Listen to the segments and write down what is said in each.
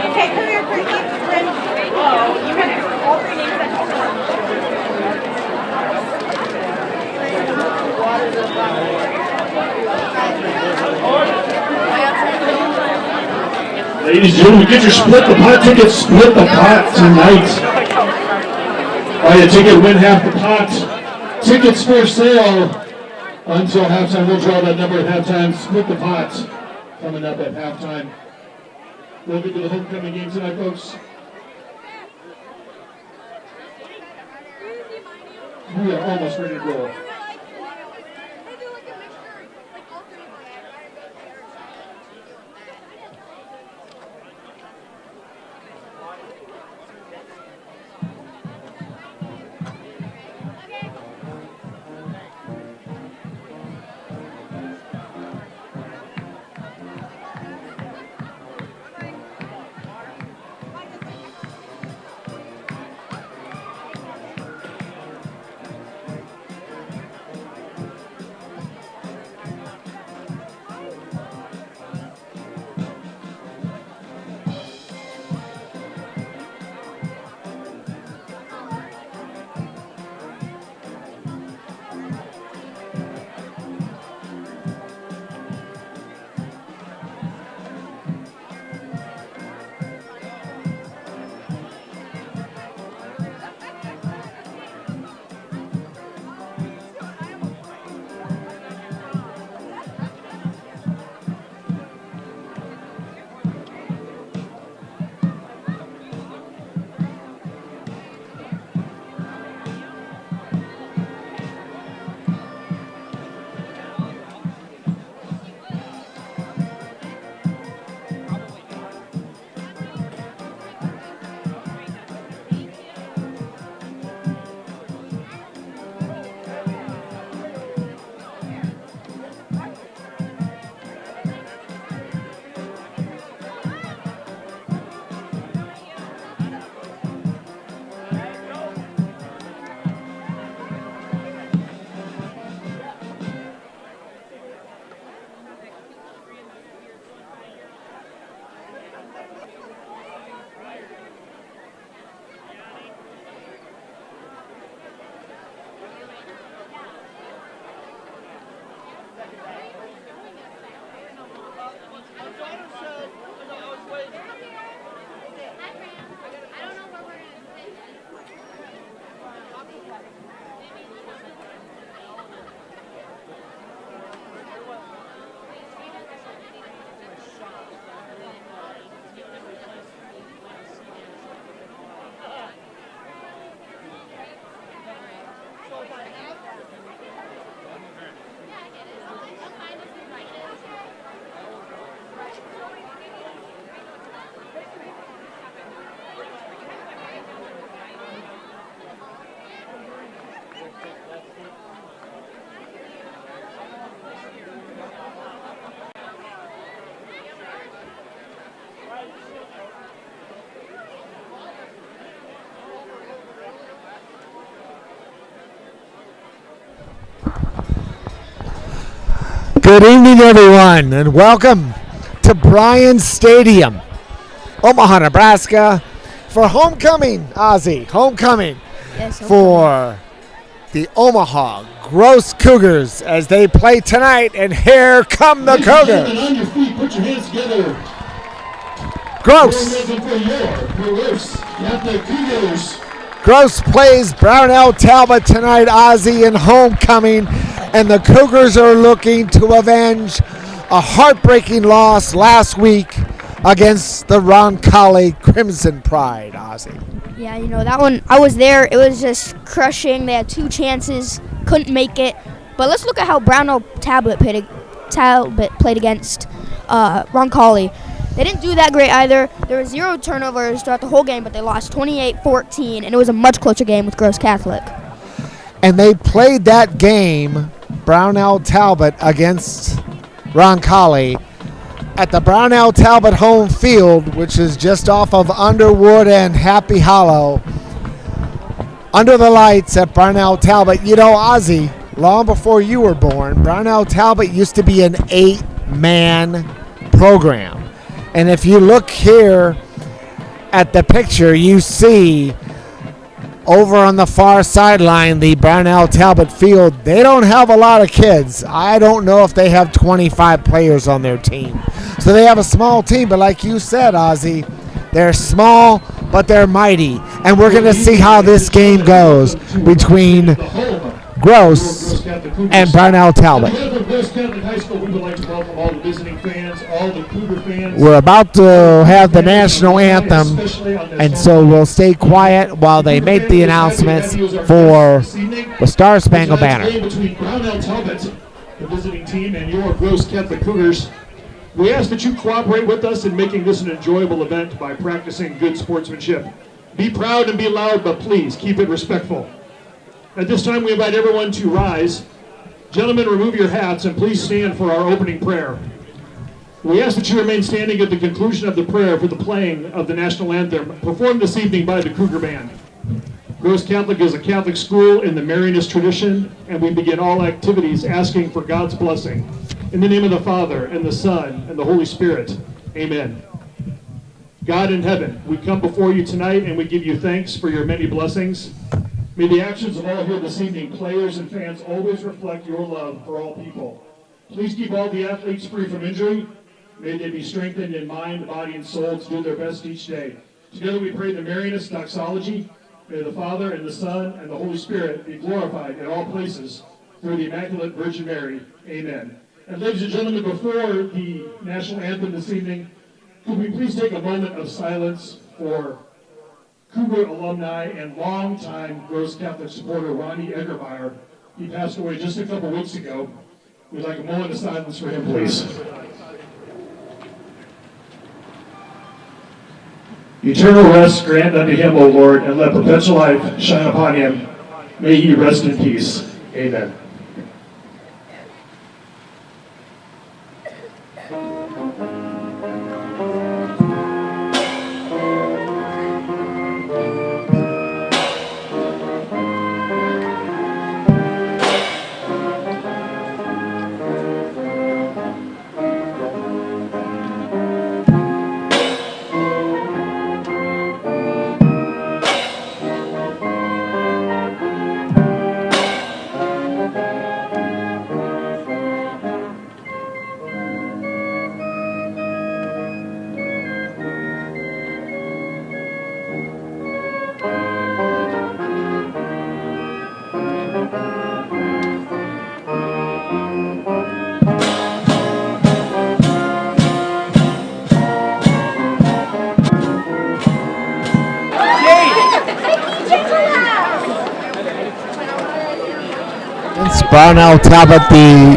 Okay, come here for each friend. You have all three names at Ladies and gentlemen, get your Split the Pot tickets. Split the Pot tonight. Buy a ticket, win half the pot. Tickets for sale until halftime. We'll draw that number at halftime. Split the Pot coming up at halftime. Welcome to the homecoming game tonight, folks. We are almost ready to go. Good evening, everyone, and welcome to Bryan Stadium, Omaha, Nebraska, for homecoming, Ozzy, homecoming for the Omaha Gross Cougars as they play tonight, and here come the Cougars. On your feet, put your hands together. Gross. Cougars. Gross plays Brownell Talbot tonight, Ozzy, in homecoming, and the Cougars are looking to avenge a heartbreaking loss last week against the Roncalli Crimson Pride, Ozzy. Yeah, you know, that one, I was there. It was just crushing. They had two chances, couldn't make it. But let's look at how Brownell Talbot played against Roncalli. They didn't do that great either. There were 0 turnovers throughout the whole game, but they lost 28-14, and it was a much closer game with Gross Catholic. And they played that game, Brownell Talbot against Roncalli, at the Brownell Talbot home field, which is just off of Underwood and Happy Hollow, under the lights at Brownell Talbot. You know, Ozzy, long before you were born, Brownell Talbot used to be an 8-man program. And if you look here at the picture, you see over on the far sideline, the Brownell Talbot field, they don't have a lot of kids. I don't know if they have 25 players on their team. So they have a small team, but like you said, Ozzy, they're small, but they're mighty. And we're going to see how this game goes between Gross and Brownell Talbot. We're about to have the national anthem, and so we'll stay quiet while they make the announcements for the Star Spangled Banner. Between Brownell Talbot, the visiting team, and your Gross Catholic Cougars. We ask that you cooperate with us in making this an enjoyable event by practicing good sportsmanship. Be proud and be loud, but please keep it respectful. At this time, we invite everyone to rise. Gentlemen, remove your hats and please stand for our opening prayer. We ask that you remain standing at the conclusion of the prayer for the playing of the national anthem performed this evening by the Cougar Band. Gross Catholic is a Catholic school in the Marianist tradition, and we begin all activities asking for God's blessing. In the name of the Father, and the Son, and the Holy Spirit, amen. God in heaven, we come before you tonight and we give you thanks for your many blessings. May the actions of all here this evening, players and fans, always reflect your love for all people. Please keep all the athletes free from injury. May they be strengthened in mind, body, and soul to do their best each day. Together we pray the Marianist doxology. May the Father, and the Son, and the Holy Spirit be glorified in all places through the Immaculate Virgin Mary. Amen. And ladies and gentlemen, before the national anthem this evening, could we please take a moment of silence for Cougar alumni and longtime Gross Catholic supporter Ronnie Eggermeyer. He passed away just a couple weeks ago. We'd like a moment of silence for him, please. Eternal rest grant unto him, O Lord, and let perpetual life shine upon him. May he rest in peace. Amen. Brownell Talbot, the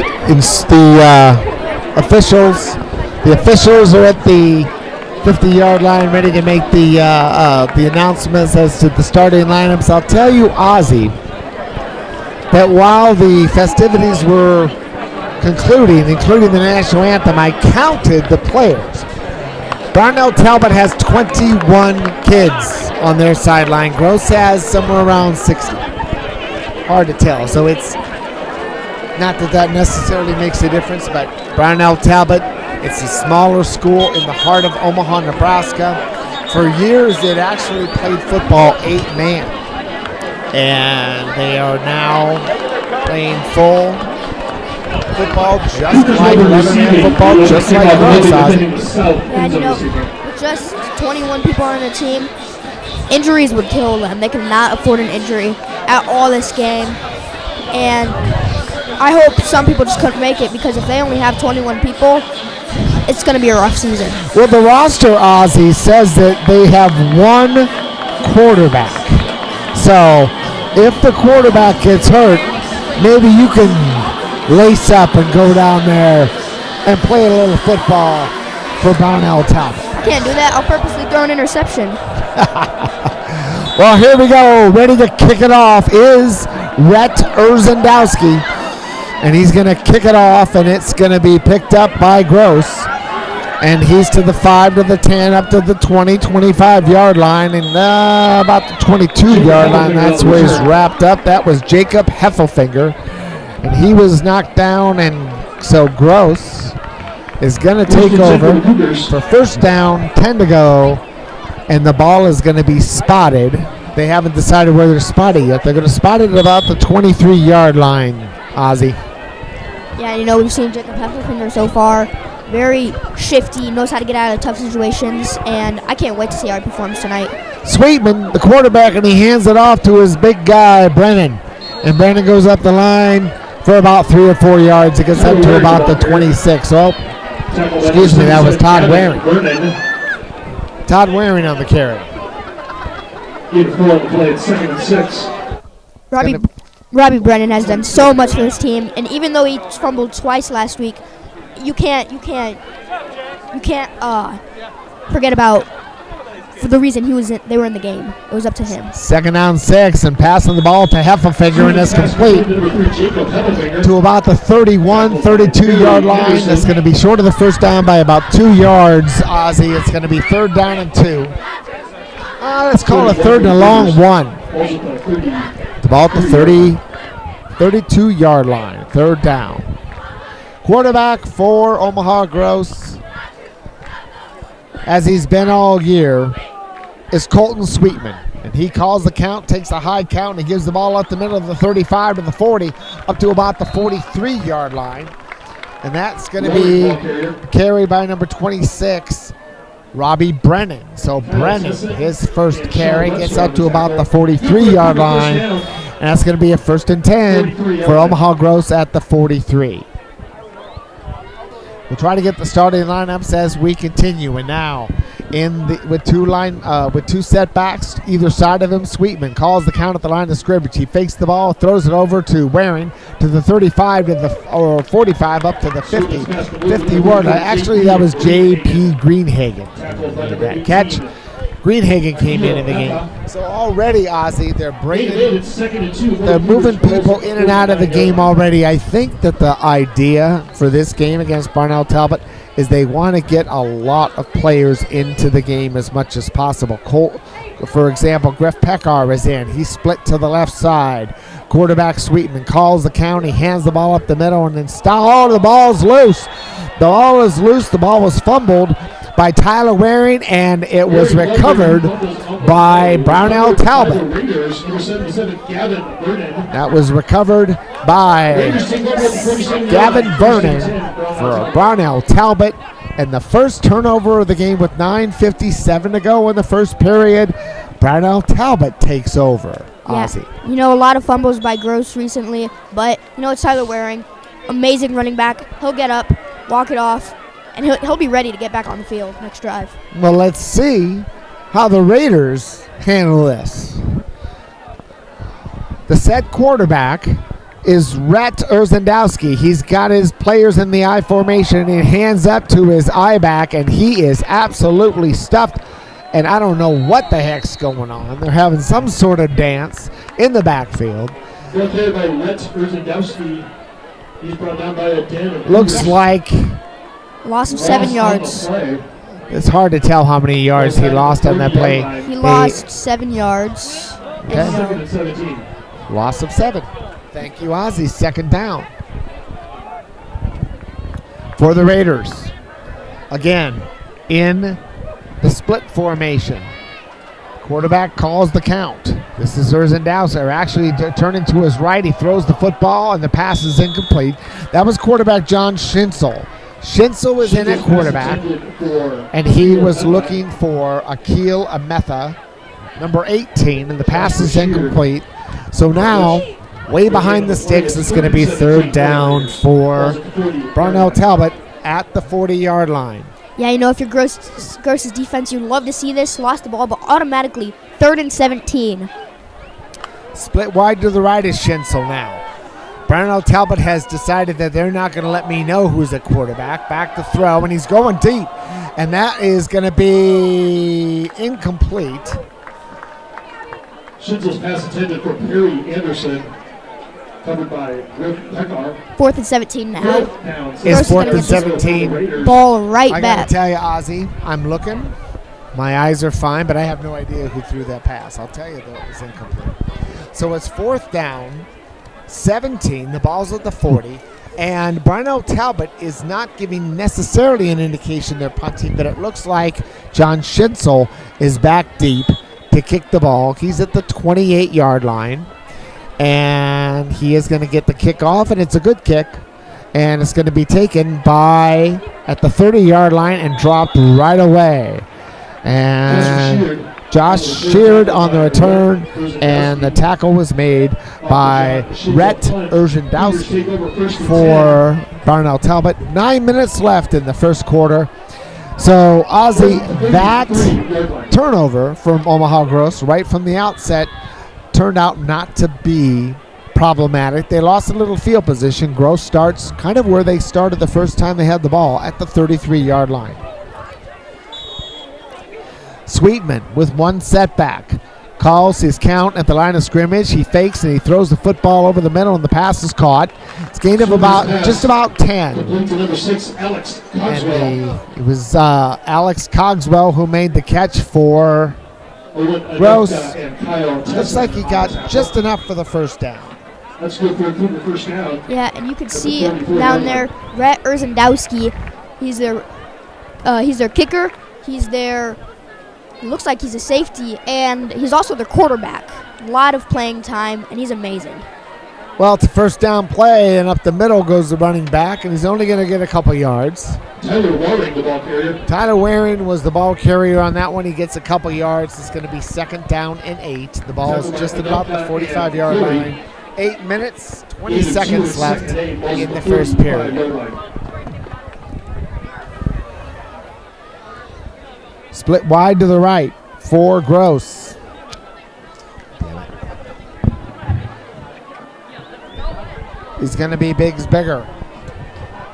officials are at the 50-yard line ready to make the announcements as to the starting lineups. I'll tell you, Ozzy, that while the festivities were concluding, including the national anthem, I counted the players. Brownell Talbot has 21 kids on their sideline. Gross has somewhere around 60. Hard to tell. So it's not that necessarily makes a difference, but Brownell Talbot, it's a smaller school in the heart of Omaha, Nebraska. For years, it actually played football 8-man. And they are now playing full football, just like 11-man football, just like Gross. And with just 21 people on the team, injuries would kill them. They cannot afford an injury at all this game. And I hope some people just couldn't make it, because if they only have 21 people, it's going to be a rough season. Well, the roster, Ozzy, says that they have one quarterback. So if the quarterback gets hurt, maybe you can lace up and go down there and play a little football for Brownell Talbot. Can't do that. I'll purposely throw an interception. Well, here we go. Ready to kick it off is Rhett Urzendowski. And he's going to kick it off, and it's going to be picked up by Gross. And he's to the 5, to the 10, up to the 20, 25-yard line, and about the 22-yard line. That's where he's wrapped up. That was Jacob Heffelfinger. And he was knocked down, and so Gross is going to take over for first down, 10 to go, and the ball is going to be spotted. They haven't decided where they're spotted yet. They're going to spot it at about the 23-yard line, Ozzy. Yeah, we've seen Jacob Heffelfinger so far. Very shifty, knows how to get out of tough situations, and I can't wait to see how he performs tonight. Sweetman, the quarterback, and he hands it off to his big guy, Brennan. And Brennan goes up the line for about 3 or 4 yards. It gets up to about the 26. Oh, excuse me, that was Todd Waring. Todd Waring on the carry. Robbie Brennan has done so much for this team, and even though he fumbled twice last week, you can't forget about the reason they were in the game. It was up to him. 2nd down 6, and passing the ball to Heffelfinger, and it's complete to about the 31, 32-yard line. That's going to be short of the first down by about 2 yards, Ozzy. It's going to be 3rd down and 2. Let's call it 3rd and a long 1. About the 32-yard line, 3rd down. Quarterback for Omaha Gross, as he's been all year, is Colton Sweetman. And he calls the count, takes a high count, and he gives the ball up the middle of the 35 to the 40, up to about the 43-yard line. And that's going to be carried by number 26, Robbie Brennan. So Brennan, his first carry, gets up to about the 43-yard line. And that's going to be a 1st and 10 for Omaha Gross at the 43. We'll try to get the starting lineups as we continue. And now, with two setbacks either side of him, Sweetman calls the count at the line of scrimmage. He fakes the ball, throws it over to Waring to the 35 to the 45 up to the 50-yard line. Actually, that was J.P. Greenhagen. That catch. Greenhagen came in the game. So already, Ozzy, they're moving people in and out of the game already. I think that the idea for this game against Brownell Talbot is they want to get a lot of players into the game as much as possible. For example, Griff Pekar is in. He's split to the left side. Quarterback Sweetman calls the count. He hands the ball up the middle, and then the ball's loose. The ball is loose. The ball was fumbled by Tyler Waring, and it was recovered by Brownell Talbot. That was recovered by Gavin Vernon for Brownell Talbot. And the first turnover of the game with 9:57 to go in the first period. Brownell Talbot takes over. Ozzy. Yeah, a lot of fumbles by Gross recently, but it's Tyler Waring. Amazing running back. He'll get up, walk it off, and he'll be ready to get back on the field next drive. Well, let's see how the Raiders handle this. The set quarterback is Rhett Urzendowski. He's got his players in the I formation, and he hands up to his I back, and he is absolutely stuffed. And I don't know what the heck's going on. They're having some sort of dance in the backfield. Brought there by Rhett Urzendowski. He's brought down by a 10. Looks like loss of 7 yards. It's hard to tell how many yards he lost on that play. He lost 7 yards. Okay. Loss of 7. Thank you, Ozzy. 2nd down for the Raiders. Again, in the split formation. Quarterback calls the count. This is Urzendowski. Actually, turning to his right, he throws the football, and the pass is incomplete. That was quarterback John Schinzel. Schinzel was in at quarterback, and he was looking for Akil Ametha, number 18, and the pass is incomplete. So now, way behind the sticks, it's going to be 3rd down for Brownell Talbot at the 40-yard line. Yeah, if you're Gross's defense, you'd love to see this. Lost the ball, but automatically 3rd and 17. Split wide to the right is Schinzel now. Brownell Talbot has decided that they're not going to let me know who's at quarterback. Back to throw, and he's going deep. And that is going to be incomplete. Schinzel's pass intended for Perry Anderson. Covered by Griff Pekar. 4th and 17 now. It's Gross is 4th gonna and get this 17. Ball right I back. gotta tell you, Ozzy, I'm looking. My eyes are fine, but I have no idea who threw that pass. I'll tell you, though, it was incomplete. So it's 4th down, 17. The ball's at the 40. And Brownell Talbot is not giving necessarily an indication they're punting, but it looks like John Schinzel is back deep to kick the ball. He's at the 28-yard line. And he is going to get the kick off, and it's a good kick. And it's going to be taken by at the 30-yard line and dropped right away. And Josh sheared on the return, and the tackle was made by Rhett Urzendowski for Brownell Talbot. 9 minutes left in the first quarter. So, Ozzy, that turnover from Omaha Gross right from the outset turned out not to be problematic. They lost a little field position. Gross starts kind of where they started the first time they had the ball, at the 33-yard line. Sweetman with one setback. Calls his count at the line of scrimmage. He fakes and he throws the football over the middle, and the pass is caught. It's gained of just about 10. And it was Alex Cogswell who made the catch for Gross. Looks like he got just enough for the first down. Let's go for the first down. Yeah, and you can see down there, Rhett Urzendowski. He's their kicker. He's their, looks like he's a safety, and he's also their quarterback. A lot of playing time, and he's amazing. Well, it's a first down play, and up the middle goes the running back, and he's only going to get a couple yards. Tyler Waring, the ball carrier. Tyler Waring was the ball carrier on that one. He gets a couple yards. It's going to be 2nd down and 8. The ball is just about the 45-yard line. 8 minutes, 20 seconds left in the first period. Split wide to the right for Gross. He's going to be bigger.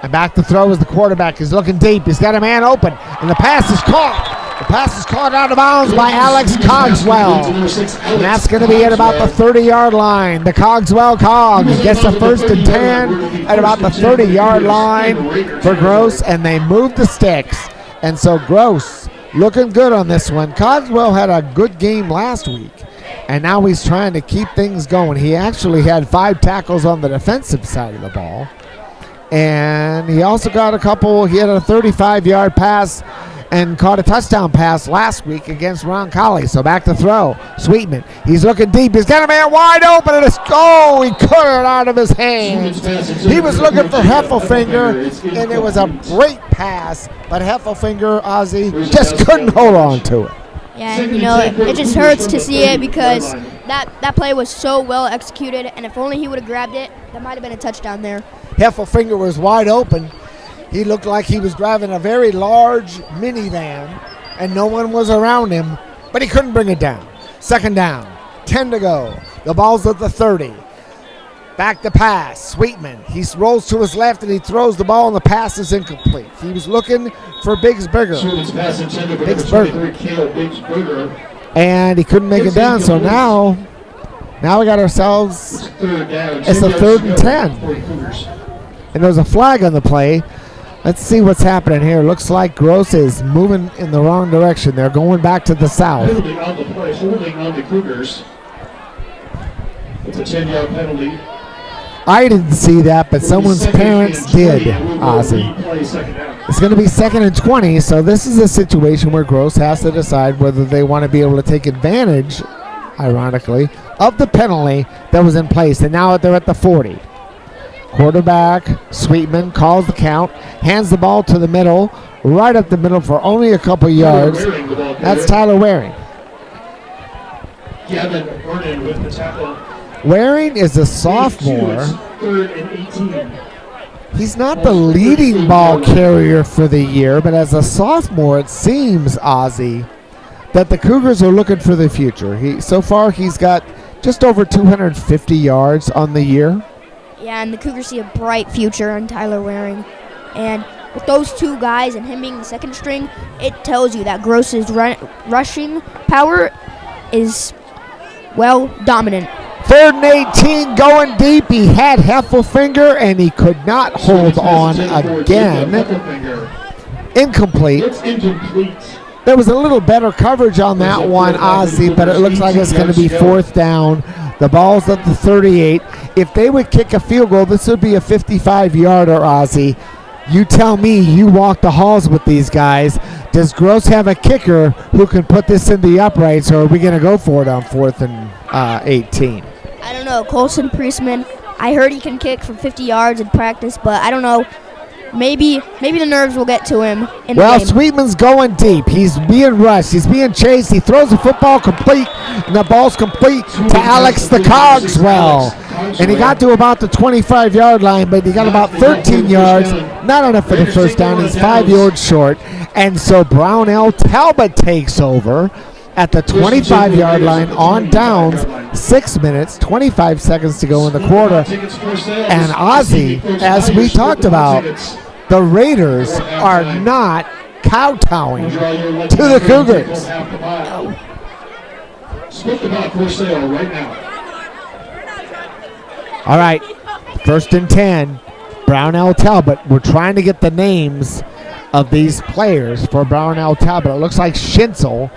And back to throw is the quarterback. He's looking deep. He's got a man open. And the pass is caught. The pass is caught out of bounds by Alex Cogswell. And that's going to be at about the 30-yard line. The Cogswell Cogs gets the 1st and 10 at about the 30-yard line for Gross. And they move the sticks. And so Gross looking good on this one. Cogswell had a good game last week. And now he's trying to keep things going. He actually had 5 tackles on the defensive side of the ball. And he also got he had a 35-yard pass and caught a touchdown pass last week against Roncalli. So back to throw. Sweetman, he's looking deep. He's got a man wide open, and he caught it out of his hands. He was looking for Heffelfinger, and it was a great pass, but Heffelfinger, Ozzy, just couldn't hold on to it. Yeah, and it just hurts to see it because that play was so well executed, and if only he would have grabbed it, that might have been a touchdown there. Heffelfinger was wide open. He looked like he was driving a very large minivan, and no one was around him, but he couldn't bring it down. 2nd down, 10 to go. The ball's at the 30. Back to pass. Sweetman. He rolls to his left, and he throws the ball, and the pass is incomplete. He was looking for Bigsburger. And he couldn't make it down, so now we got ourselves, it's a 3rd and 10. And there's a flag on the play. Let's see what's happening here. Looks like Gross is moving in the wrong direction. They're going back to the south. Penalty on the play, holding on the Cougars. It's a 10-yard penalty. I didn't see that, but someone's parents did, Ozzy. It's going to be 2nd and 20, so this is a situation where Gross has to decide whether they want to be able to take advantage, ironically, of the penalty that was in place. And now they're at the 40. Quarterback Sweetman calls the count, hands the ball to the middle, right up the middle for only a couple yards. That's Tyler Waring. Gavin Vernon with the tackle. Waring is a sophomore. 3rd and 18. He's not the leading ball carrier for the year, but as a sophomore, it seems, Ozzy, that the Cougars are looking for the future. So far, he's got just over 250 yards on the year. Yeah, and the Cougars see a bright future in Tyler Waring. And with those two guys and him being the 2nd string, it tells you that Gross's rushing power is, dominant 3rd and 18 going deep. He had Heffelfinger and he could not hold on again. Incomplete. It's incomplete. There was a little better coverage on that one, Ozzy, but it looks like it's going to be 4th down. The ball's at the 38. If they would kick a field goal, this would be a 55-yarder, Ozzy. You tell me, you walk the halls with these guys. Does Gross have a kicker who can put this in the uprights, or are we going to go for it on 4th and 18? I don't know. Colson Priestman, I heard he can kick from 50 yards in practice, but I don't know. Maybe the nerves will get to him in the game. Sweetman's going deep. He's being rushed. He's being chased. He throws the football complete, and the ball's complete to Alex the Cogswell. And he got to about the 25-yard line, but he got about 13 yards. Not enough for the first down. He's 5 yards short. And so Brownell Talbot takes over at the 25-yard line on downs. 6 minutes, 25 seconds to go in the quarter. And Ozzy, as we talked about, the Raiders are not kowtowing to the Cougars. Split the ball for sale right now. All right, 1st and 10. Brownell Talbot. We're trying to get the names of these players for Brownell Talbot. It looks like Schinzel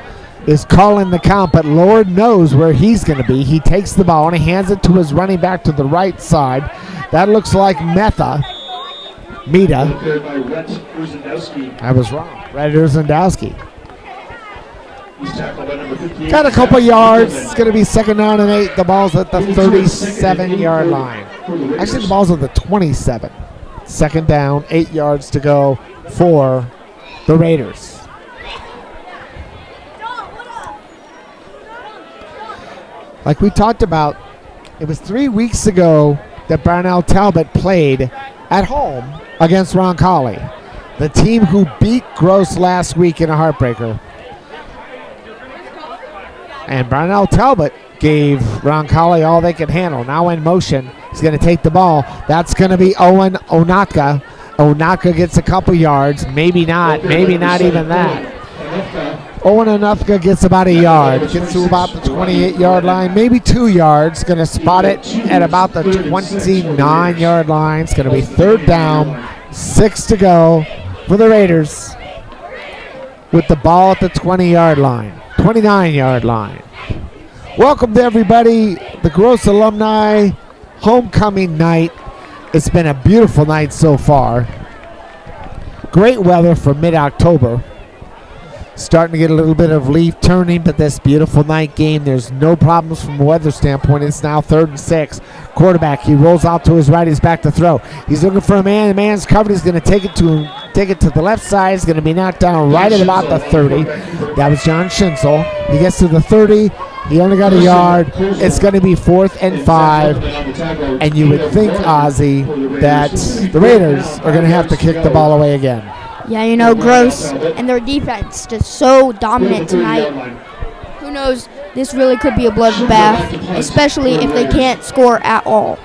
is calling the count, but Lord knows where he's going to be. He takes the ball and he hands it to his running back to the right side. That looks like Meta. I was wrong. Red Urzendowski. Got a couple yards. It's going to be 2nd down and 8. The ball's at the 37-yard line. Actually, the ball's at the 27. 2nd down, 8 yards to go for the Raiders. Like we talked about, it was 3 weeks ago that Brownell Talbot played at home against Roncalli, the team who beat Gross last week in a heartbreaker. And Brownell Talbot gave Roncalli all they could handle. Now in motion, he's going to take the ball. That's going to be Owen Onaka. Onaka gets a couple yards, maybe not even that. Owen Onufka gets about a yard, gets to about the 28-yard line, maybe 2 yards. Going to spot it at about the 29-yard line. It's going to be 3rd down, 6 to go for the Raiders with the ball at the 29-yard line. Welcome to everybody, the Gross Alumni Homecoming Night. It's been a beautiful night so far. Great weather for mid-October. Starting to get a little bit of leaf turning, but this beautiful night game, there's no problems from a weather standpoint. It's now 3rd and 6. Quarterback, he rolls out to his right. He's back to throw. He's looking for a man. The man's covered. He's going to take it to the left side. He's going to be knocked down right at about the 30. That was John Schinzel. He gets to the 30. He only got a yard. It's going to be 4th and 5. And you would think, Ozzy, that the Raiders are going to have to kick the ball away again. Yeah, you know, Gross and their defense just so dominant tonight. Who knows, this really could be a bloodbath, especially if they can't score at all.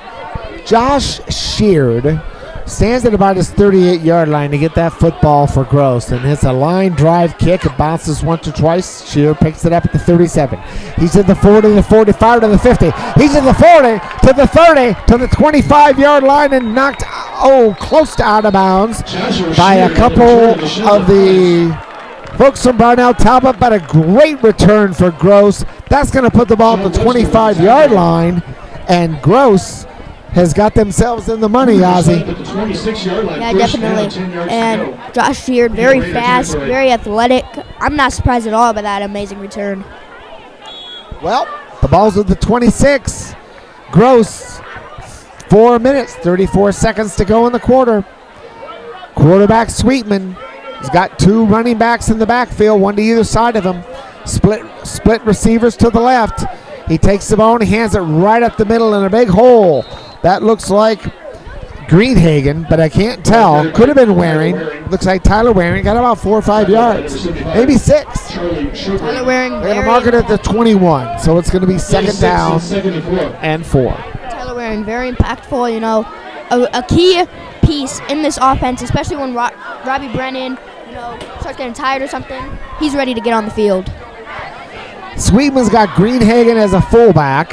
Josh Sheard stands at about his 38-yard line to get that football for Gross, and it's a line drive kick. It bounces once or twice. Sheard picks it up at the 37. He's at the 40, the 45 to the 50. He's at the 40 to the 30 to the 25-yard line and knocked close to out of bounds by a couple of the folks from Brownell Talbot, but a great return for Gross. That's going to put the ball at the 25-yard line, and Gross has got themselves in the money, Ozzy. Yeah, definitely. And Josh Sheard, very fast, very athletic. I'm not surprised at all by that amazing return. Well, the ball's at the 26. Gross, 4 minutes, 34 seconds to go in the quarter. Quarterback Sweetman has got 2 running backs in the backfield, one to either side of him. Split receivers to the left. He takes the ball and he hands it right up the middle in a big hole. That looks like Greenhagen, but I can't tell. Could have been Waring. Looks like Tyler Waring got about 4 or 5 yards, maybe 6. Tyler Waring. They're going to mark it at the 21, so it's going to be 2nd down and 4. Tyler Waring, very impactful. You know, a key piece in this offense, especially when Robbie Brennan, starts getting tired or something. He's ready to get on the field. Sweetman's got Greenhagen as a fullback.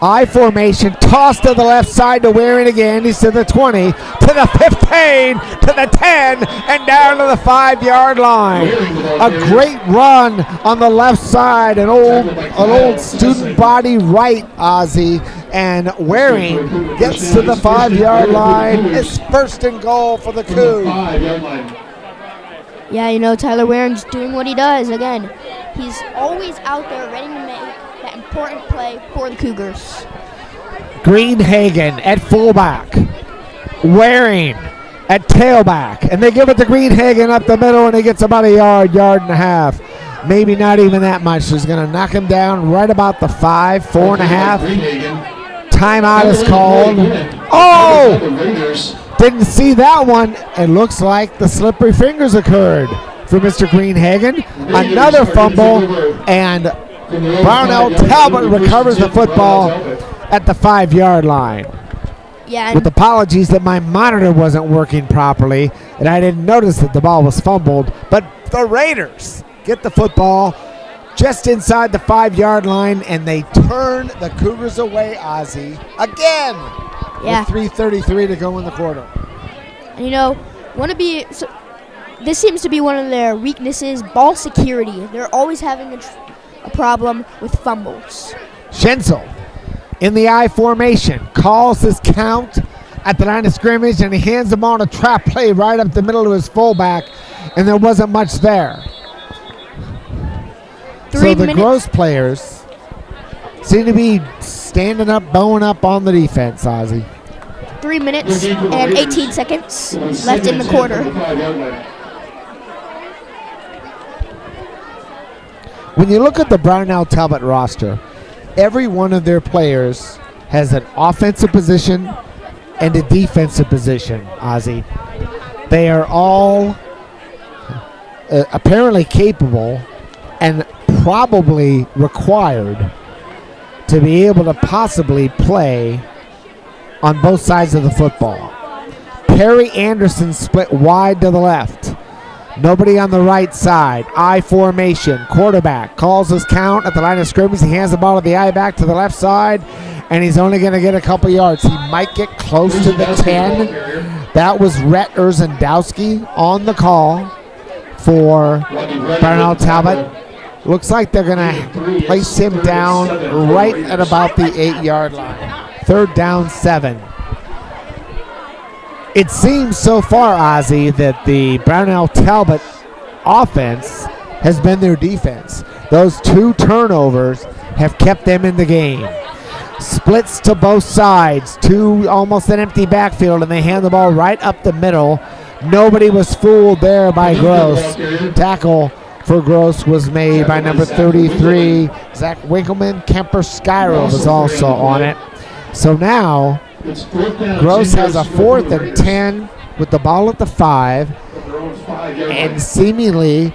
I formation, toss to the left side to Waring again. He's to the 20, to the 15, to the 10, and down to the 5-yard line. A great run on the left side, an old student body right, Ozzie, and Waring gets to the 5-yard line. It's first and goal for the Cougs. Yeah, you know, Tyler Waring's doing what he does. Again, he's always out there ready to make that important play for the Cougars. Greenhagen at fullback. Waring at tailback. And they give it to Greenhagen up the middle, and he gets about a yard and a half. Maybe not even that much. He's going to knock him down right about the 5, 4.5. Timeout is called. Oh! Didn't see that one. It looks like the slippery fingers occurred for Mr. Greenhagen. Another fumble, and Brownell Talbot recovers the football at the 5-yard line. Yeah. With apologies that my monitor wasn't working properly, and I didn't notice that the ball was fumbled. But the Raiders get the football just inside the 5-yard line, and they turn the Cougars away, Ozzie, again. Yeah. With 3:33 to go in the quarter. You know, this seems to be one of their weaknesses, ball security. They're always having a problem with fumbles. Schenzel in the I formation calls his count at the line of scrimmage, and he hands the ball on a trap play right up the middle of his fullback, and there wasn't much there. So the Gross players seem to be standing up, bowing up on the defense, Ozzie. 3 minutes and 18 seconds left in the quarter. When you look at the Brownell Talbot roster, every one of their players has an offensive position and a defensive position, Ozzie. They are all apparently capable and probably required to be able to possibly play on both sides of the football. Perry Anderson split wide to the left. Nobody on the right side. I formation. Quarterback calls his count at the line of scrimmage. He hands the ball to the I back to the left side, and he's only going to get a couple yards. He might get close to the 10. That was Rhett Urzendowski on the call for Brownell Talbot. Looks like they're going to place him down right at about the 8-yard line. 3rd down, 7. It seems so far, Ozzie, that the Brownell Talbot offense has been their defense. Those 2 turnovers have kept them in the game. Splits to both sides, 2 almost an empty backfield, and they hand the ball right up the middle. Nobody was fooled there by Gross. Tackle for Gross was made by number 33, Zach Winkleman. Kemper Skyro was also on it. So now, Gross has a 4th and 10 with the ball at the 5, and seemingly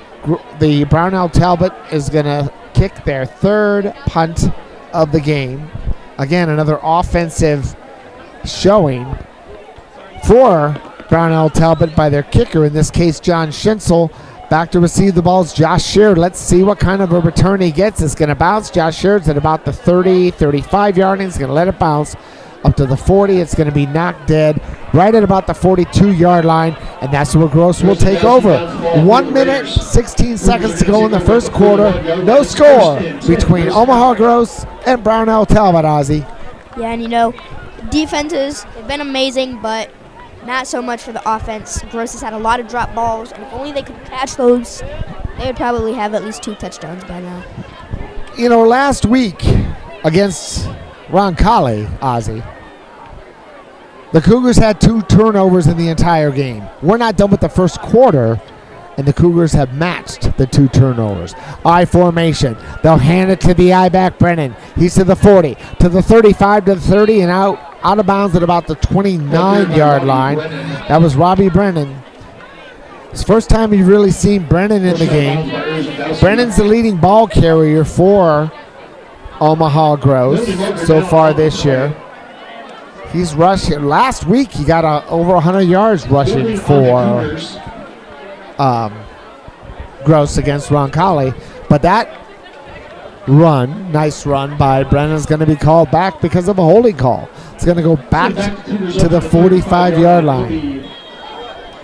the Brownell Talbot is going to kick their 3rd punt of the game. Again, another offensive showing for Brownell Talbot by their kicker, in this case John Schenzel. Back to receive the ball is Josh Sheard. Let's see what kind of a return he gets. It's going to bounce. Josh Sheard's at about the 30, 35-yard line. He's going to let it bounce up to the 40. It's going to be knocked dead right at about the 42-yard line, and that's where Gross will take over. 1 minute, 16 seconds to go in the first quarter. No score between Omaha Gross and Brownell Talbot, Ozzie. Yeah, and you know, defenses have been amazing, but not so much for the offense. Gross has had a lot of drop balls, and if only they could catch those, they would probably have at least 2 touchdowns by now. You know, last week against Roncalli, Ozzie, the Cougars had 2 turnovers in the entire game. We're not done with the first quarter, and the Cougars have matched the 2 turnovers. I formation. They'll hand it to the I-back, Brennan. He's to the 40, to the 35, to the 30, and out of bounds at about the 29-yard line. That was Robbie Brennan. It's the first time you've really seen Brennan in the game. Brennan's the leading ball carrier for Omaha Gross so far this year. He's rushing. Last week he got over 100 yards rushing for Gross against Roncalli. But that run. Nice run by Brennan is going to be called back because of a holding call. It's going to go back to the 45-yard line.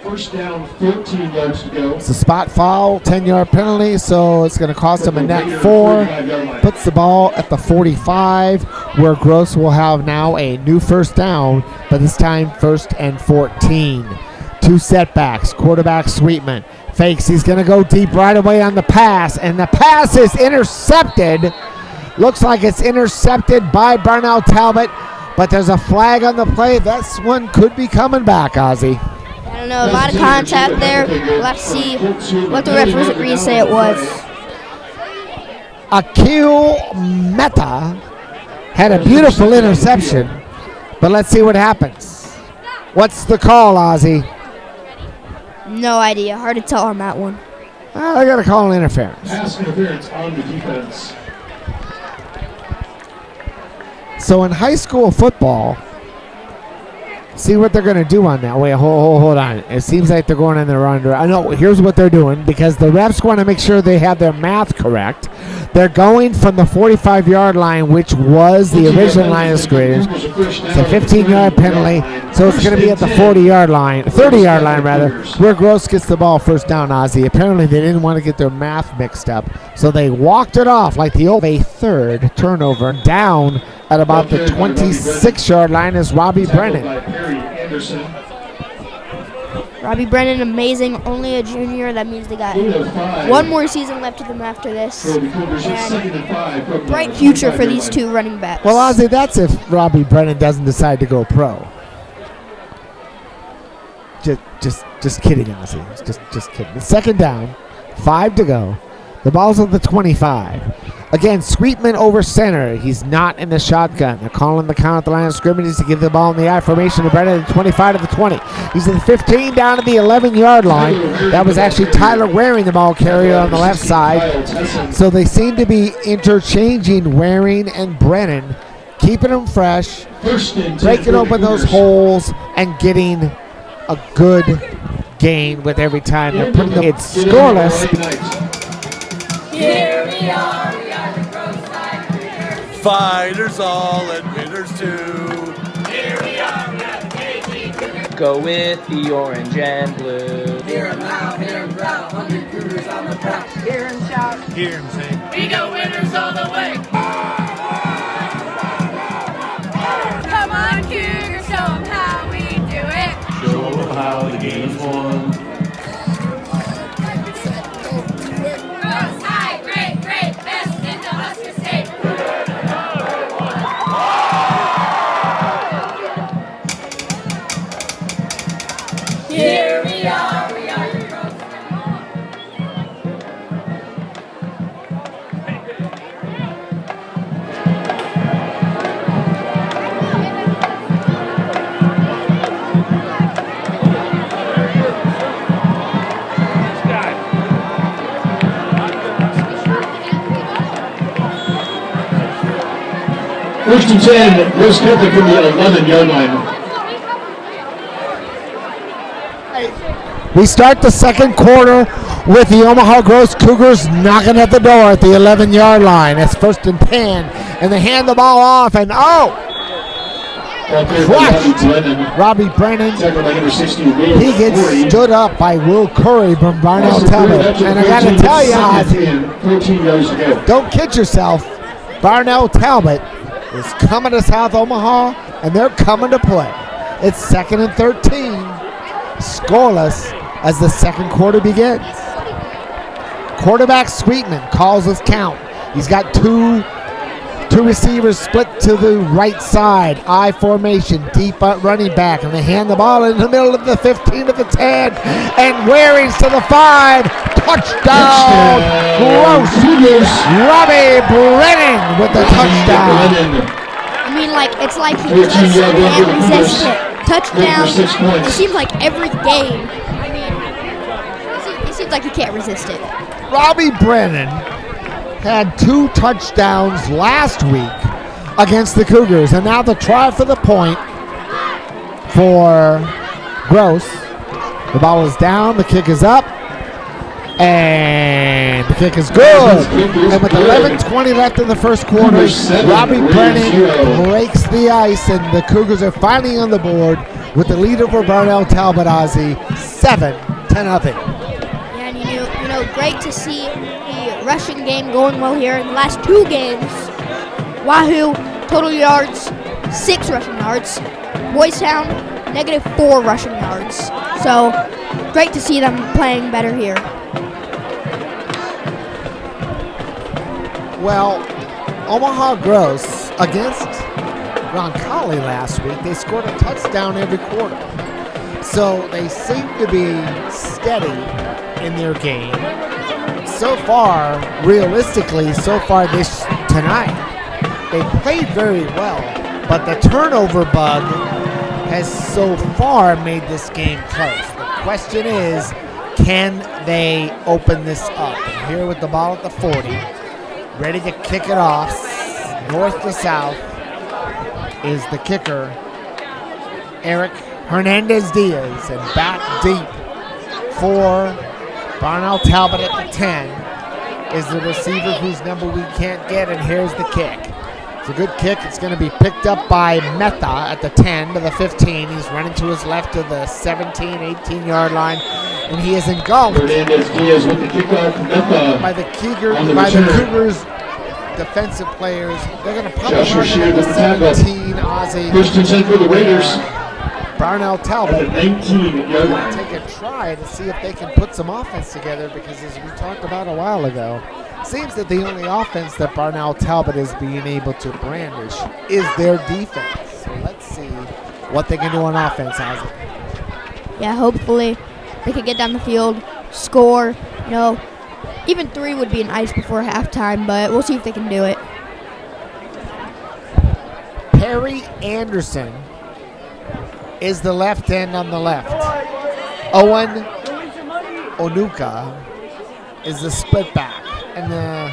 First down, 14 yards to go. It's a spot foul, 10-yard penalty, so it's going to cost him a net 4. Puts the ball at the 45, where Gross will have now a new first down, but this time 1st and 14. 2 setbacks. Quarterback Sweetman fakes. He's going to go deep right away on the pass, and the pass is intercepted. Looks like it's intercepted by Brownell Talbot, but there's a flag on the play. This one could be coming back, Ozzy. I don't know, a lot of contact there. We'll have to see what the referee say it was. Akil Mehta had a beautiful interception, but let's see what happens. What's the call, Ozzy? No idea. Hard to tell on that one. I got to call an interference. Pass interference on the defense. So in high school football, see what they're going to do on that. Wait, hold on. It seems like they're going in the wrong direction. I know, here's what they're doing, because the refs want to make sure they have their math correct. They're going from the 45-yard line, which was the original line of scrimmage. It's a 15-yard penalty, so it's going to be at the 40-yard line, 30-yard line rather, where Gross gets the ball first down, Ozzy. Apparently they didn't want to get their math mixed up, so they walked it off like the old a third turnover. Down at about the 26-yard line is Robbie Brennan. Robbie Brennan, amazing. Only a junior. That means they got one more season left of them after this. And bright future for these two running backs. Well, Ozzy, that's if Robbie Brennan doesn't decide to go pro. Just kidding, Ozzy. Just kidding. It's 2nd down, 5 to go. The ball's on the 25. Again, Sweetman over center. He's not in the shotgun. They're calling the count at the line of scrimmage to give the ball in the I formation to Brennan at the 25 to the 20. He's in the 15 down to the 11-yard line. That was actually Tyler Waring, the ball carrier on the left side. So they seem to be interchanging Waring and Brennan, keeping them fresh, breaking open those holes, and getting a good gain with every time. They're putting them. It's scoreless. Here we are the Gross Side Winners. Fighters all and winners too. Here we are the KG. Go with the orange and blue. Hear 'em loud, hear 'em proud, 100 Cougars on the prowl. Hear him shout. Hear him sing. We go winners all the way. Come on, Cougars, show 'em how we do it. Show them how the game's won. Gross High, great, best in the Husker State. Here we are the Gross. First and 10, Gross Catholic from the 11-yard line. We start the second quarter with the Omaha Gross Cougars knocking at the door at the 11-yard line. It's 1st and 10, and they hand the ball off, and crushed Robbie Brennan. He gets stood up by Will Curry from Brownell Talbot. And I got to tell you, Ozzy, don't kid yourself. Brownell Talbot is coming to South Omaha, and they're coming to play. It's 2nd and 13, scoreless as the second quarter begins. Quarterback Sweetman calls his count. He's got two receivers split to the right side. I formation, deep running back, and they hand the ball in the middle of the 15 to the 10, and Waring's to the 5. Touchdown! Gross! Robbie Brennan with the touchdown. I mean, it's like he just can't resist it. Touchdown. It seems like every game. I mean, it seems like he can't resist it. Robbie Brennan had 2 touchdowns last week against the Cougars, and now the try for the point for Gross. The ball is down, the kick is up. And the kick is good. And with 11:20 left in the first quarter, Robbie Brennan breaks the ice, and the Cougars are finally on the board with the lead over Brownell Talbot Ozzy, 7-0. Yeah, and you know, great to see the rushing game going well here in the last 2 games. Wahoo, total yards, 6 rushing yards. Boys Town, -4 rushing yards. So, great to see them playing better here. Well, Omaha Gross against Roncalli last week, they scored a touchdown every quarter. So they seem to be steady in their game. So far, realistically, tonight, they played very well, but the turnover bug has so far made this game close. The question is, can they open this up? And here with the ball at the 40, ready to kick it off, north to south, is the kicker, Eric Hernandez-Diaz, and back deep for Brownell Talbot at the 10 is the receiver whose number we can't get, and here's the kick. It's a good kick. It's going to be picked up by Meta at the 10 to the 15. He's running to his left to the 17, 18-yard line, and he is engulfed Hernandez-Diaz with the kickoff. Meta by the Cougars defensive players. They're going to probably Joshua mark it Shear at the with the tackle. 17, Ozzy. First and 10 for the Raiders. Brownell At the Talbot 19-yard line. take a try to see if they can put some offense together, because as we talked about a while ago, seems that the only offense that Brownell Talbot is being able to brandish is their defense. So let's see what they can do on offense, Ozzy. Yeah, hopefully they could get down the field, score. You know, even 3 would be nice before halftime, but we'll see if they can do it. Perry Anderson is the left end on the left. Owen Onuka is the split back. And the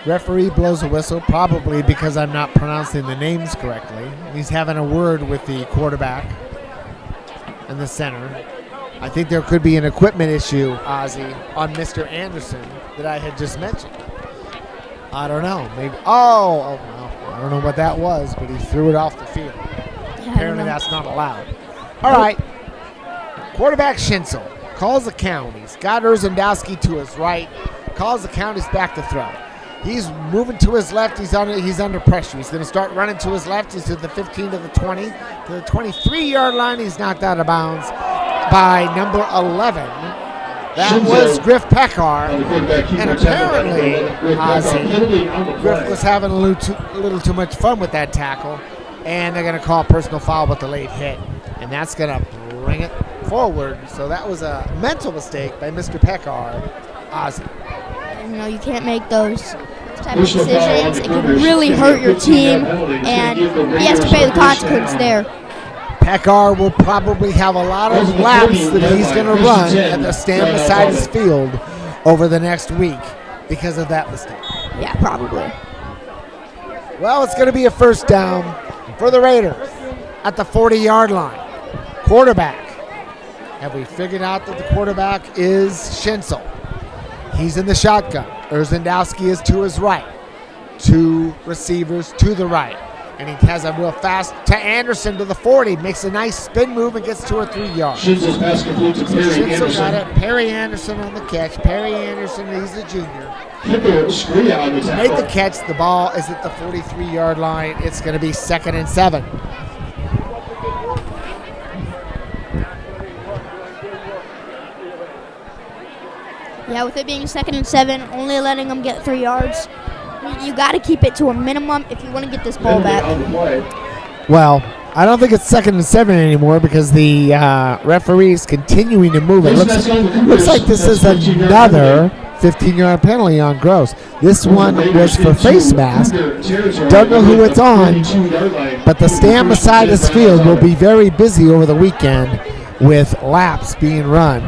referee blows a whistle, probably because I'm not pronouncing the names correctly. He's having a word with the quarterback and the center. I think there could be an equipment issue, Ozzy, on Mr. Anderson that I had just mentioned. I don't know. Maybe. Oh, well, I don't know what that was, but he threw it off the field. Apparently that's not allowed. All right. Quarterback Schinzel calls the count. He's got Erzendowski to his right. Calls the count. He's back to throw. He's moving to his left. He's under pressure. He's going to start running to his left. He's to the 15 to the 20. To the 23-yard line. He's knocked out of bounds by number 11. That was Griff Pekar. And apparently, Ozzy, Griff was having a little too much fun with that tackle. And they're going to call a personal foul with the late hit. And that's going to bring it forward. So that was a mental mistake by Mr. Pekar, Ozzy. You know, you can't make those type of decisions. It can really hurt your team, and he has to pay the consequence there. Pekar will probably have a lot of laps that he's going to run at the stand beside his field over the next week because of that mistake. Yeah, probably. Well, it's going to be a first down for the Raiders at the 40-yard line. Quarterback. Have we figured out that the quarterback is Schinzel? He's in the shotgun. Erzendowski is to his right. 2 receivers to the right. And he has a real fast to Anderson to the 40. Makes a nice spin move and gets 2 or 3 yards. Schinzel's pass complete to Perry Schinzel Anderson. got it. Perry Anderson on the catch. Perry Anderson, he's a junior. Kicker Scria on the tackle. Made the catch. The ball is at the 43-yard line. It's going to be 2nd and 7. Yeah, with it being 2nd and 7, only letting them get 3 yards, you got to keep it to a minimum if you want to get this ball back. Well, I don't think it's 2nd and 7 anymore because the referee's continuing to move it. Looks like this is another 15-yard penalty on Gross. This one was for face mask. Don't know who it's on, but the stand beside his field will be very busy over the weekend with laps being run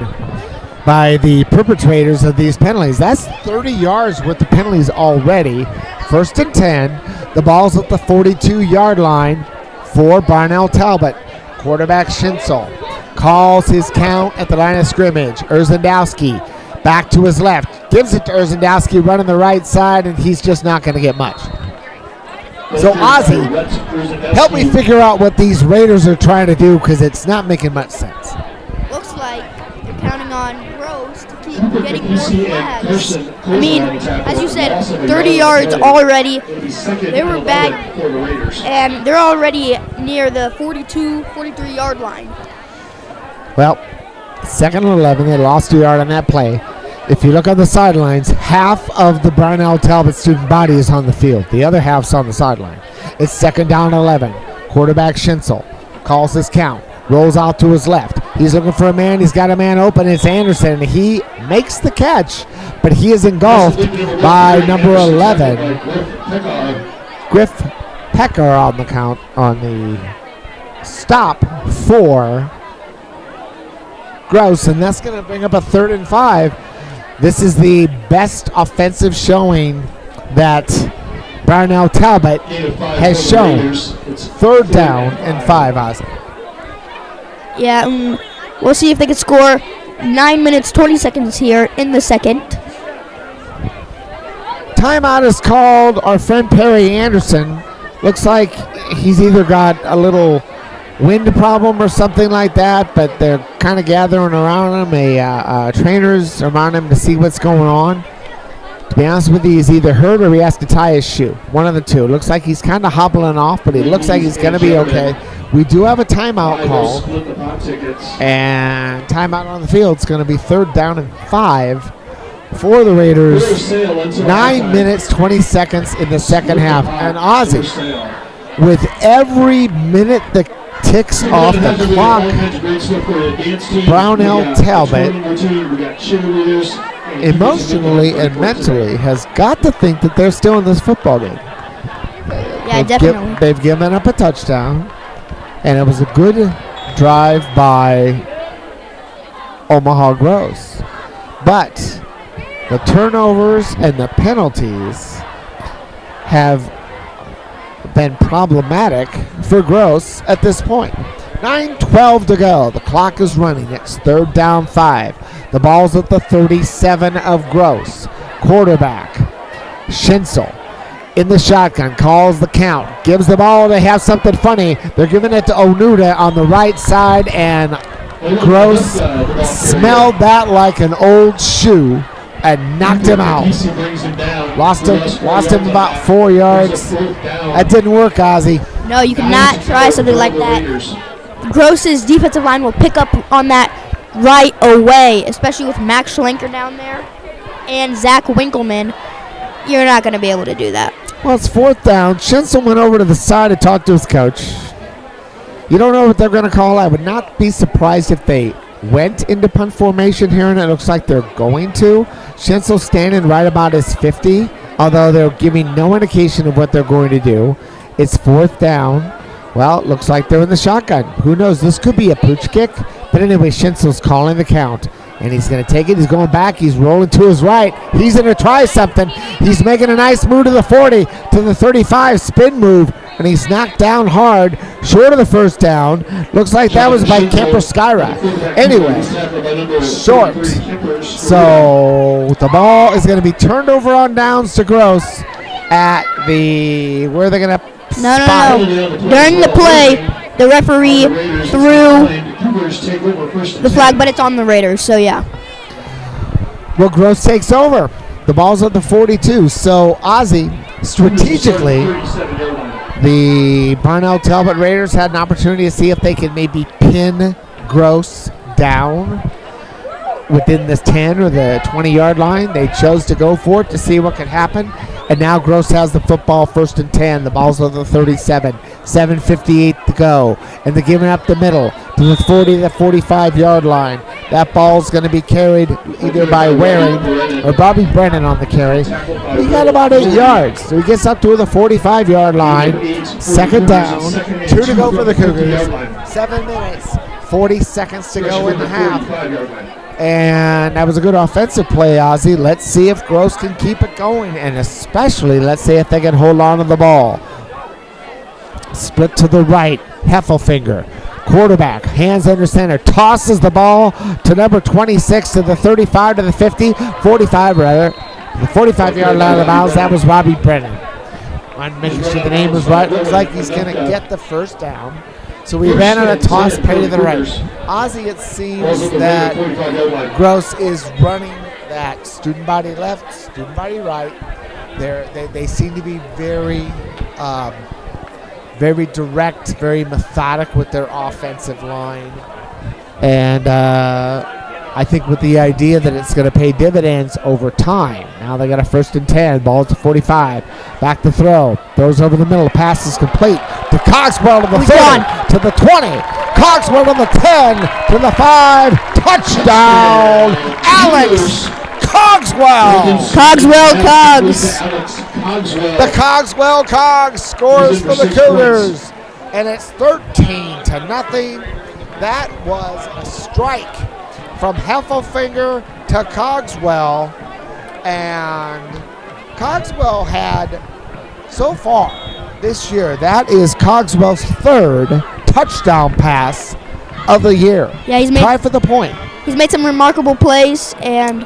by the perpetrators of these penalties. That's 30 yards worth of penalties already. 1st and 10. The ball's at the 42-yard line for Brownell Talbot. Quarterback Schinzel calls his count at the line of scrimmage. Erzendowski Back to his left. Gives it to Urzendowski running the right side, and he's just not going to get much. So, Ozzy, help me figure out what these Raiders are trying to do because it's not making much sense. Looks like they're counting on Rose to keep getting more flags. I mean, as you said, 30 yards already. They were back, and they're already near the 42, 43-yard line. Well, 2nd and 11. They lost a yard on that play. If you look on the sidelines, half of the Brownell Talbot student body is on the field. The other half's on the sideline. It's 2nd down 11. Quarterback Schinzel calls his count. Rolls out to his left. He's looking for a man. He's got a man open. It's Anderson. He makes the catch, but he is engulfed by number 11, Griff Pecker on the count on the stop for Gross, and that's going to bring up a 3rd and 5. This is the best offensive showing that Brownell Talbot has shown. 3rd down and 5, Oz. Yeah, we'll see if they can score. 9 minutes, 20 seconds here in the second. Timeout is called. Our friend Perry Anderson looks like he's either got a little wind problem or something like that, but they're kind of gathering around him. Trainers around him to see what's going on. To be honest with you, he's either hurt or he has to tie his shoe. One of the two. Looks like he's kind of hobbling off, but he looks like he's going to be okay. We do have a timeout call, and timeout on the field is going to be 3rd down and 5 for the Raiders. 9 minutes, 20 seconds in the second half. And Ozzy, with every minute that ticks off the clock, Brownell Talbot emotionally and mentally has got to think that they're still in this football game. Yeah, definitely. They've given up a touchdown, and it was a good drive by Omaha Gross. But the turnovers and the penalties have been problematic for Gross at this point. 9:12 to go. The clock is running. It's 3rd down 5. The ball's at the 37 of Gross. Quarterback Schinzel in the shotgun, calls the count, gives the ball. They have something funny. They're giving it to Onuda on the right side, and Gross smelled that like an old shoe and knocked him out. Lost him about 4 yards. That didn't work, Ozzy. No, you cannot try something like that. Gross's defensive line will pick up on that right away, especially with Max Schlenker down there and Zach Winkleman. You're not going to be able to do that. Well, it's 4th down. Schinzel went over to the side to talk to his coach. You don't know what they're going to call. I would not be surprised if they went into punt formation here, and it looks like they're going to. Schinzel standing right about his 50, although they're giving no indication of what they're going to do. It's 4th down. Well, it looks like they're in the shotgun. Who knows? This could be a pooch kick. But anyway, Schinzel's calling the count, and he's going to take it. He's going back. He's rolling to his right. He's going to try something. He's making a nice move to the 40, to the 35, spin move, and he's knocked down hard, short of the 1st down. Looks like that was by Kemper Skyra. Anyway, short. So the ball is going to be turned over on downs to Gross at the, where are they going to spot? No. During the play, the referee threw the flag, but it's on the Raiders, so yeah. Well, Gross takes over. The ball's at the 42. So, Ozzy, strategically, the Brownell Talbot Raiders had an opportunity to see if they could maybe pin Gross down within the 10 or the 20-yard line. They chose to go for it to see what could happen. And now Gross has the football, 1st and 10. The ball's on the 37. 7:58 to go. And they're giving up the middle to the 40 to the 45-yard line. That ball's going to be carried either by Waring or Bobby Brennan on the carry. He got about 8 yards. So he gets up to the 45-yard line. 2nd down. 2 to go for the Cougars. 7 minutes, 40 seconds to go in the half. And that was a good offensive play, Ozzy. Let's see if Gross can keep it going, and especially let's see if they can hold on to the ball. Split to the right, Heffelfinger Quarterback, hands under center, tosses the ball to number 26 to the 35 to the 50, 45 rather. The 45-yard line of the bounds. That was Robbie Brennan. I'm making sure the name was right. Looks like he's going to get the first down. So we ran on a toss play to the right. Ozzy, it seems that Gross is running that student body left, student body right. They seem to be very direct, very methodic with their offensive line. And I think with the idea that it's going to pay dividends over time. Now they got a 1st and 10, ball to 45. Back to throw. Throws over the middle. Pass is complete to Cogswell to the 30, to the 20. Cogswell to the 10, to the 5. Touchdown, Alex Cogswell. Cogswell Cogs. The Cogswell Cogs scores for the Cougars. And it's 13-0. That was a strike from Heffelfinger to Cogswell. And Cogswell had, so far this year, that is Cogswell's 3rd touchdown pass of the year. Yeah, he's tied for the point. He's made some remarkable plays, and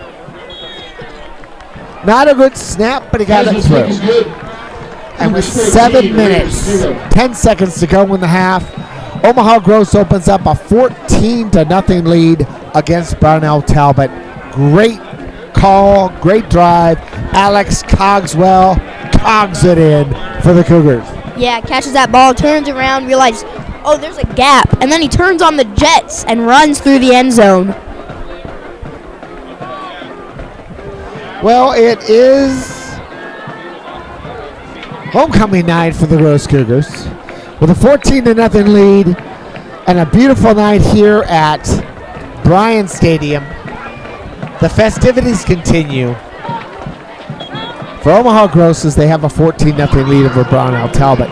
not a good snap, but he got it through. And with 7 minutes, 10 seconds to go in the half, Omaha Gross opens up a 14-0 lead against Brownell Talbot. Great call, great drive. Alex Cogswell cogs it in for the Cougars. yeah, catches that ball, turns around, realizes, oh, there's a gap, and then he turns on the jets and runs through the end zone. Well, it is homecoming night for the Gross Cougars with a 14-0 lead and a beautiful night here at Bryan Stadium. The festivities continue. For Omaha Grosses, they have a 14-0 lead over Brownell Talbot.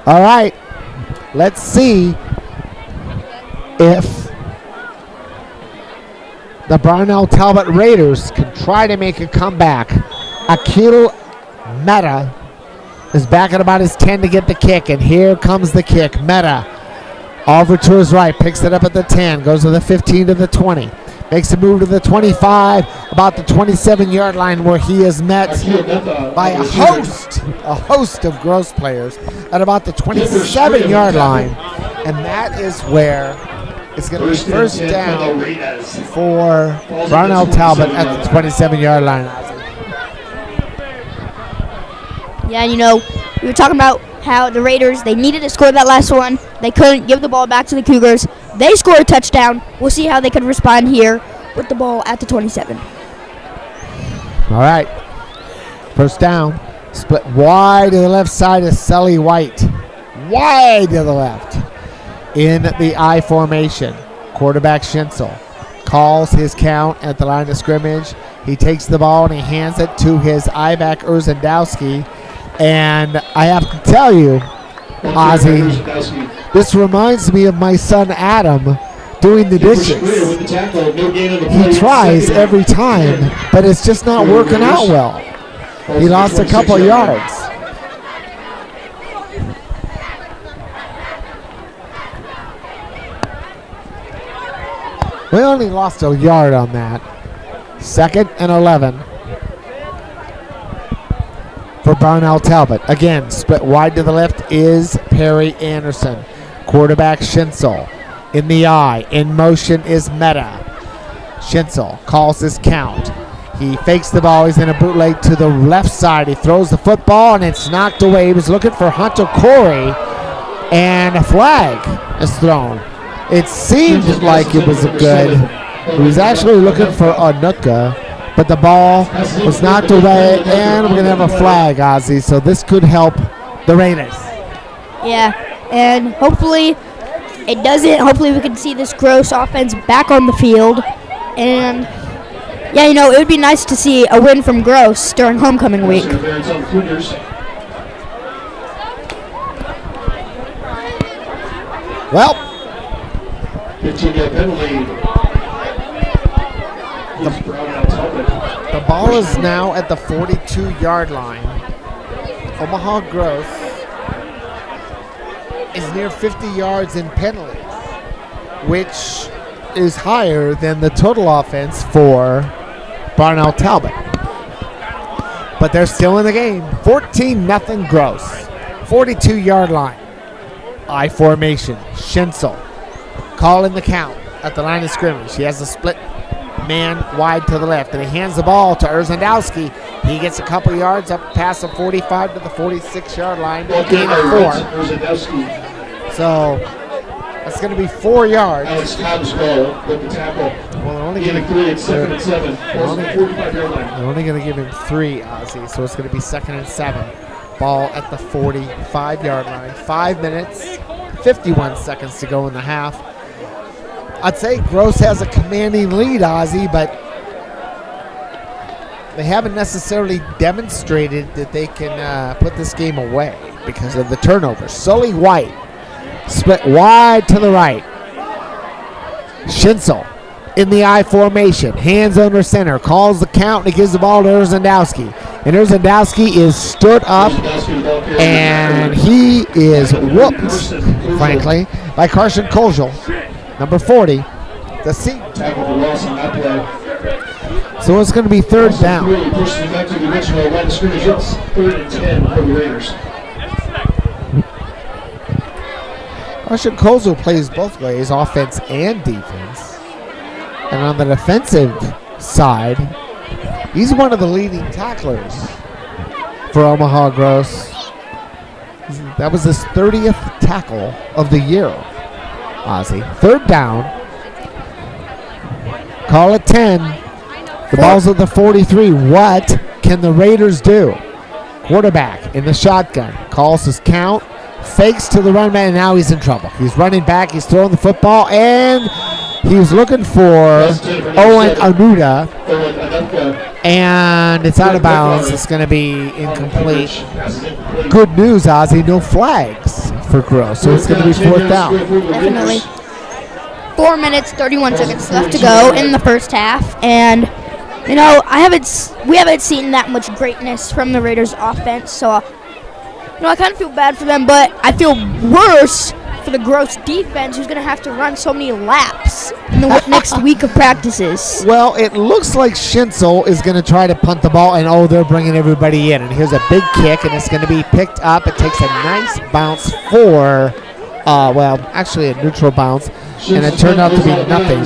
All right, let's see if the Brownell Talbot Raiders can try to make a comeback. Akil Meta is back at about his 10 to get the kick, and here comes the kick. Meta over to his right, picks it up at the 10, goes to the 15 to the 20, makes a move to the 25, about the 27-yard line, where he is met by a host of Gross players at about the 27-yard line, and that is where it's going to be first down for Brownell Talbot at the 27-yard line. Yeah, you know, we were talking about how the Raiders, they needed to score that last one. They couldn't give the ball back to the Cougars. They scored a touchdown. We'll see how they can respond here with the ball at the 27. All right. First down. Split wide to the left side is Sully White. Wide to the left. In the I formation. Quarterback Schinzel calls his count at the line of scrimmage. He takes the ball and he hands it to his I-back Urzendowski. And I have to tell you, Ozzy, this reminds me of my son Adam doing the dishes. He tries every time, but it's just not working out well. He lost a couple yards. We only lost a yard on that. 2nd and 11. For Brownell Talbot. Again, split wide to the left is Perry Anderson. Quarterback Schinzel. In the eye. In motion is Meta. Schinzel calls his count. He fakes the ball. He's in a bootleg to the left side. He throws the football and it's knocked away. He was looking for Hunter Corey, and a flag is thrown. It seemed like it was good. He was actually looking for Anuka, but the ball was knocked away, and we're going to have a flag, Ozzy, so this could help the Raiders. Yeah, and hopefully it doesn't. Hopefully we can see this Gross offense back on the field. And, yeah, you know, it would be nice to see a win from Gross during homecoming week. Well, 15-yard penalty. Brownell Talbot. ball is now at the 42-yard line. Omaha Gross is near 50 yards in penalties, which is higher than the total offense for Brownell Talbot. But they're still in the game. 14-0 Gross. 42-yard line. I formation. Schenzel calling the count at the line of scrimmage. He has a split man wide to the left, and he hands the ball to Erzandowski. He gets a couple yards up past the 45 to the 46-yard line. Gain of 4. So that's going to be 4 yards. Alex Cobb's ball with the tackle. Well, they're only Gain going of to 3 at 2nd and 7. They're only 45-yard line. They're only going to give him 3, Ozzy, so it's going to be 2nd and 7. Ball at the 45-yard line. 5 minutes, 51 seconds to go in the half. I'd say Gross has a commanding lead, Ozzy, but they haven't necessarily demonstrated that they can put this game away because of the turnovers. Sully White split wide to the right. Schenzel in the I formation, hands under center, calls the count, and he gives the ball to Erzandowski. And Erzandowski is stood up, and he is whooped, frankly, by Carson Kojal, number 40, the senior. So it's going to be 3rd down. Carson Kojal plays both ways, offense and defense. And on the defensive side, he's one of the leading tacklers for Omaha Gross. That was his 30th tackle of the year, Ozzy. 3rd down. Call it 10. The ball's at the 43. What can the Raiders do? Quarterback in the shotgun. Calls his count. Fakes to the run man, and now he's in trouble. He's running back. He's throwing the football, and he's looking for Owen Anuda, and it's out of bounds. It's going to be incomplete. Good news, Ozzy, no flags for Gross, so it's going to be 4th down. Definitely. 4 minutes, 31 seconds left to go in the first half, and you know we haven't seen that much greatness from the Raiders' offense, so I kind of feel bad for them, but I feel worse for the Gross defense, who's going to have to run so many laps in the next week of practices. Well, it looks like Schenzel is going to try to punt the ball, and they're bringing everybody in. And here's a big kick, and it's going to be picked up. It takes a nice bounce for, actually a neutral bounce, and it turned out to be nothing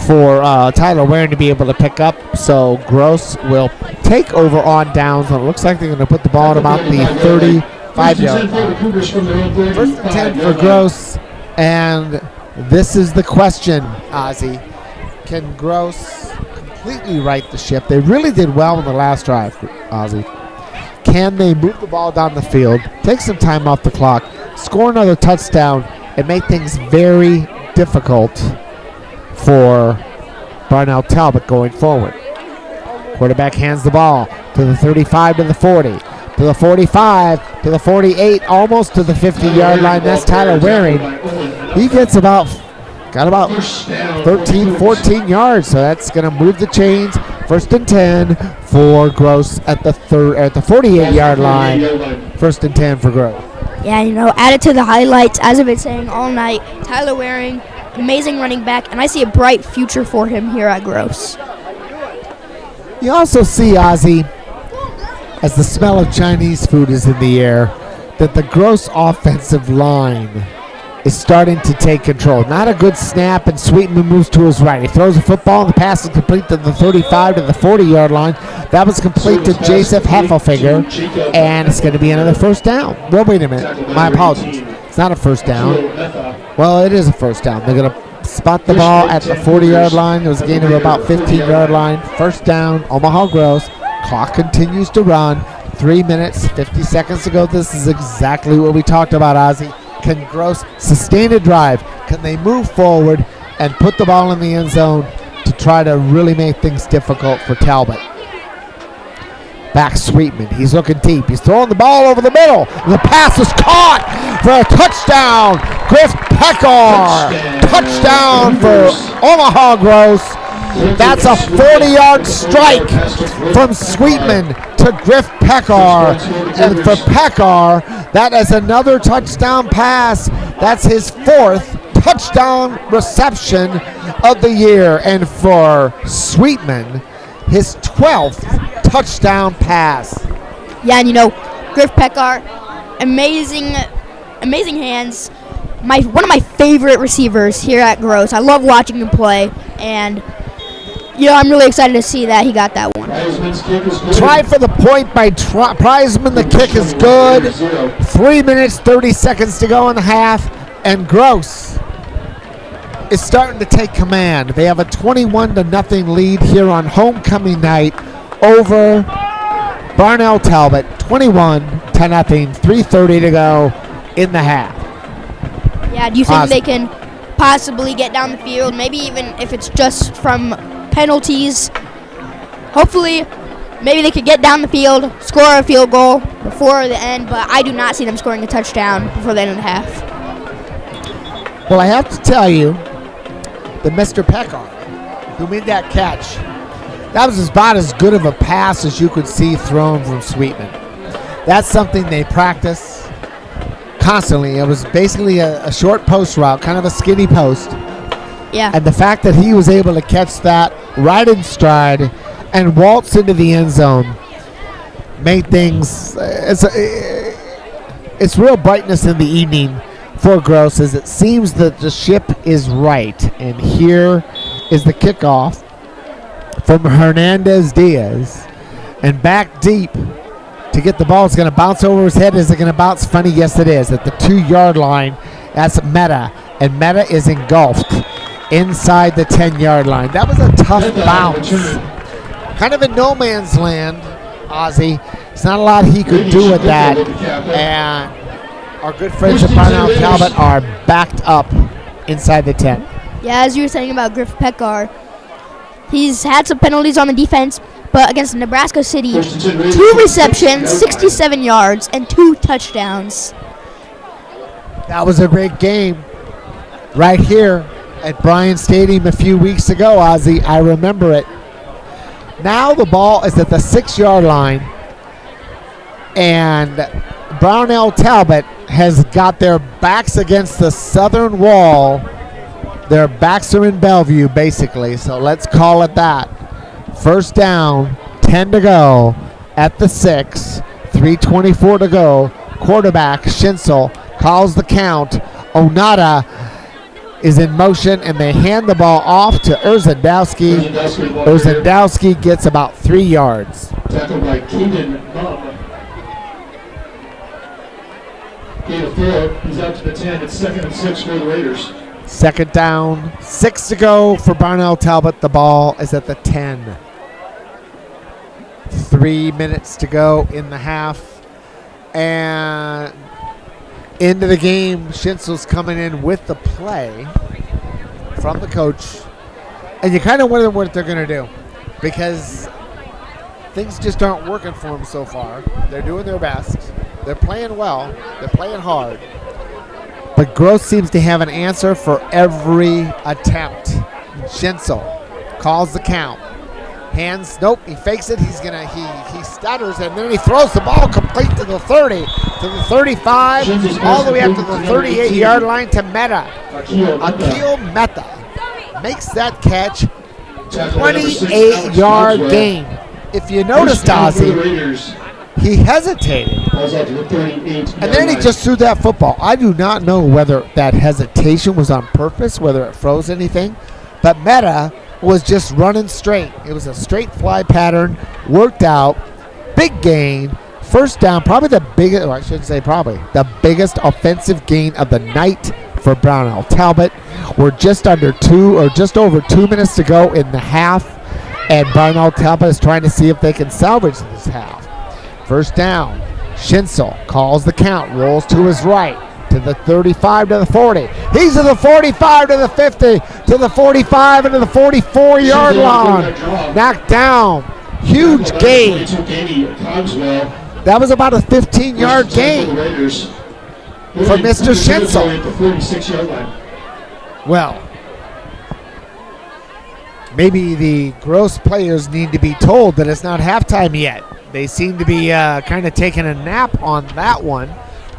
for Tyler Waring to be able to pick up. So Gross will take over on downs, and it looks like they're going to put the ball at about the 35-yard line. 1st and 10 for Gross, and this is the question, Ozzy. Can Gross completely right the ship? They really did well in the last drive, Ozzy. Can they move the ball down the field, take some time off the clock, score another touchdown, and make things very difficult for Brownell Talbot going forward? Quarterback hands the ball to the 35 to the 40. To the 45, to the 48, almost to the 50-yard line. That's Tyler Waring. He gets got about 13, 14 yards, so that's going to move the chains. 1st and 10 for Gross at the 48-yard line. 1st and 10 for Gross. Yeah, added to the highlights, as I've been saying all night, Tyler Waring, amazing running back, and I see a bright future for him here at Gross. You also see, Ozzy, as the smell of Chinese food is in the air, that the Gross offensive line is starting to take control. Not a good snap, and Sweetman moves to his right. He throws the football, and the pass is complete to the 35 to the 40-yard line. That was complete to Joseph Heffelfinger, and it's going to be another 1st down. Well, wait a minute. My apologies. It's not a 1st down. Well, it is a 1st down. They're going to spot the ball at the 40-yard line. There was a gain of about 15-yard line. 1st down, Omaha Gross. Clock continues to run. 3 minutes, 50 seconds to go. This is exactly what we talked about, Ozzy. Can Gross sustain a drive? Can they move forward and put the ball in the end zone to try to really make things difficult for Talbot? Back Sweetman. He's looking deep. He's throwing the ball over the middle. And the pass is caught for a touchdown. Griff Peckar. Touchdown for Omaha Gross. That's a 40-yard strike from Sweetman to Griff Pekar. And for Pekar, that is another touchdown pass. That's his 4th touchdown reception of the year. And for Sweetman, his 12th touchdown pass. Yeah, and you know, Griff Pekar, amazing hands. One of my favorite receivers here at Gross. I love watching him play, and you know, I'm really excited to see that he got that one. Try for the point by Prizeman. The kick is good. 3 minutes, 30 seconds to go in the half, and Gross is starting to take command. They have a 21-0 lead here on homecoming night over Brownell Talbot. 21-0, 3:30 to go in the half. Yeah, do you think they can possibly get down the field? Maybe even if it's just from penalties. Hopefully, maybe they could get down the field, score a field goal before the end, but I do not see them scoring a touchdown before the end of the half. Well, I have to tell you that Mr. Pekar, who made that catch, that was about as good of a pass as you could see thrown from Sweetman. That's something they practice constantly. It was basically a short post route, kind of a skinny post. Yeah. And the fact that he was able to catch that right in stride and waltz into the end zone made things. It's real brightness in the evening for Gross, as it seems that the ship is right. And here is the kickoff from Hernandez Diaz, and back deep to get the ball. It's going to bounce over his head. Is it going to bounce funny? Yes, it is. At the 2-yard line, that's Meta, and Meta is engulfed inside the 10-yard line. That was a tough bounce. Kind of in no man's land, Ozzy. There's not a lot he could do with that. And our good friends at Brownell Talbot are backed up inside the 10. Yeah, as you were saying about Griff Pekar, he's had some penalties on the defense, but against Nebraska City, 2 receptions, 67 yards, and 2 touchdowns. That was a great game right here at Bryan Stadium a few weeks ago, Ozzy. I remember it. Now the ball is at the 6-yard line, and Brownell Talbot has got their backs against the southern wall. Their backs are in Bellevue, basically, so let's call it that. First down, 10 to go at the 6, 3:24 to go. Quarterback Schinzel calls the count. Onata is in motion, and they hand the ball off to Urzendowski. Urzendowski gets about 3 yards. Tackled by Keenan Bum. Gain of 4. He's out to the 10. It's 2nd and 6 for the Raiders. Second down, 6 to go for Brownell Talbot. The ball is at the 10. 3 minutes to go in the half. And into the game, Schinzel's coming in with the play from the coach. And you kind of wonder what they're going to do, because things just aren't working for them so far. They're doing their best. They're playing well. They're playing hard. But Gross seems to have an answer for every attempt. Schinzel calls the count. Hands, nope, he fakes it. He stutters, and then he throws the ball complete to the 30, to the 35, all the way up to the 38-yard line to Meta. Akil Meta makes that catch. 28-yard gain. If you noticed, Ozzy, he hesitated, and then he just threw that football. I do not know whether that hesitation was on purpose, whether it froze anything, but Meta was just running straight. It was a straight fly pattern, worked out, big gain, first down, probably the biggest, or I shouldn't say probably, the biggest offensive gain of the night for Brownell Talbot. We're just under 2 or just over 2 minutes to go in the half, and Brownell Talbot is trying to see if they can salvage this half. First down, Schinzel calls the count, rolls to his right, to the 35, to the 40. He's to the 45, to the 50, to the 45, and to the 44-yard line. Knocked down. Huge gain. That was about a 15-yard gain for Mr. Schinzel. Well, maybe the Gross players need to be told that it's not halftime yet. They seem to be kind of taking a nap on that one.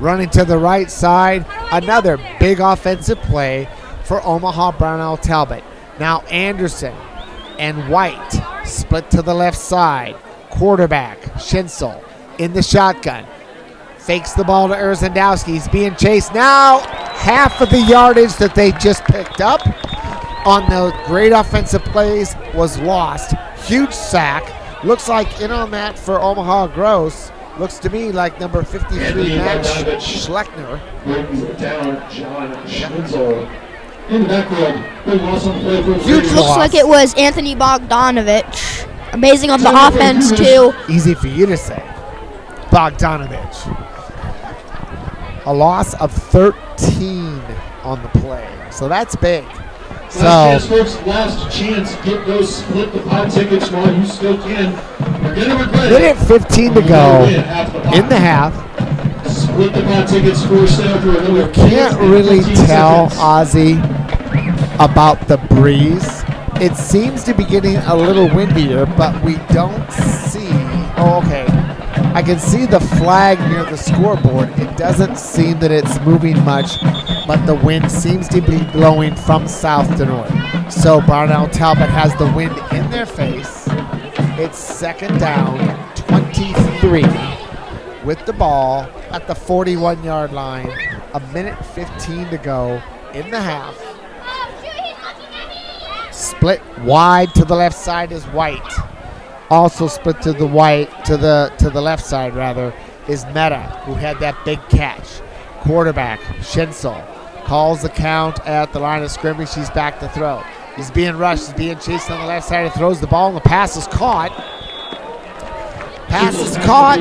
Running to the right side, another big offensive play for Omaha Brownell Talbot. Now Anderson and White split to the left side. Quarterback, Schinzel, in the shotgun. Fakes the ball to Erzendowski. He's being chased now. Half of the yardage that they just picked up on the great offensive plays was lost. Huge sack. Looks like in on that for Omaha Gross. Looks to me like number 53, Matt Schleckner. Brings down John Schinzel. In the backfield, big loss on the play for Huge Raiders. Looks like it was Anthony Bogdanovich. Amazing on the offense, too. Easy for you to say. Bogdanovich. A loss of 13 on the play. So that's big. Last So chance, folks. Last chance. Get those split the pot tickets while you still can. You're going to regret minute 15 to You go gotta win half the pot. in the half. Split the pot tickets for sale for another Can't really 15 tell, seconds. Ozzy, about the breeze. It seems to be getting a little windier, but we don't see. Oh, okay. I can see the flag near the scoreboard. It doesn't seem that it's moving much, but the wind seems to be blowing from south to north. So Brownell Talbot has the wind in their face. It's second down, 23, with the ball at the 41-yard line. A minute 15 to go in the half. Split wide to the left side is White. Also split to the the left side rather is Meta, who had that big catch. Quarterback Schinzel calls the count at the line of scrimmage. He's back to throw. He's being rushed. He's being chased on the left side. He throws the ball, and the pass is caught. Pass is caught,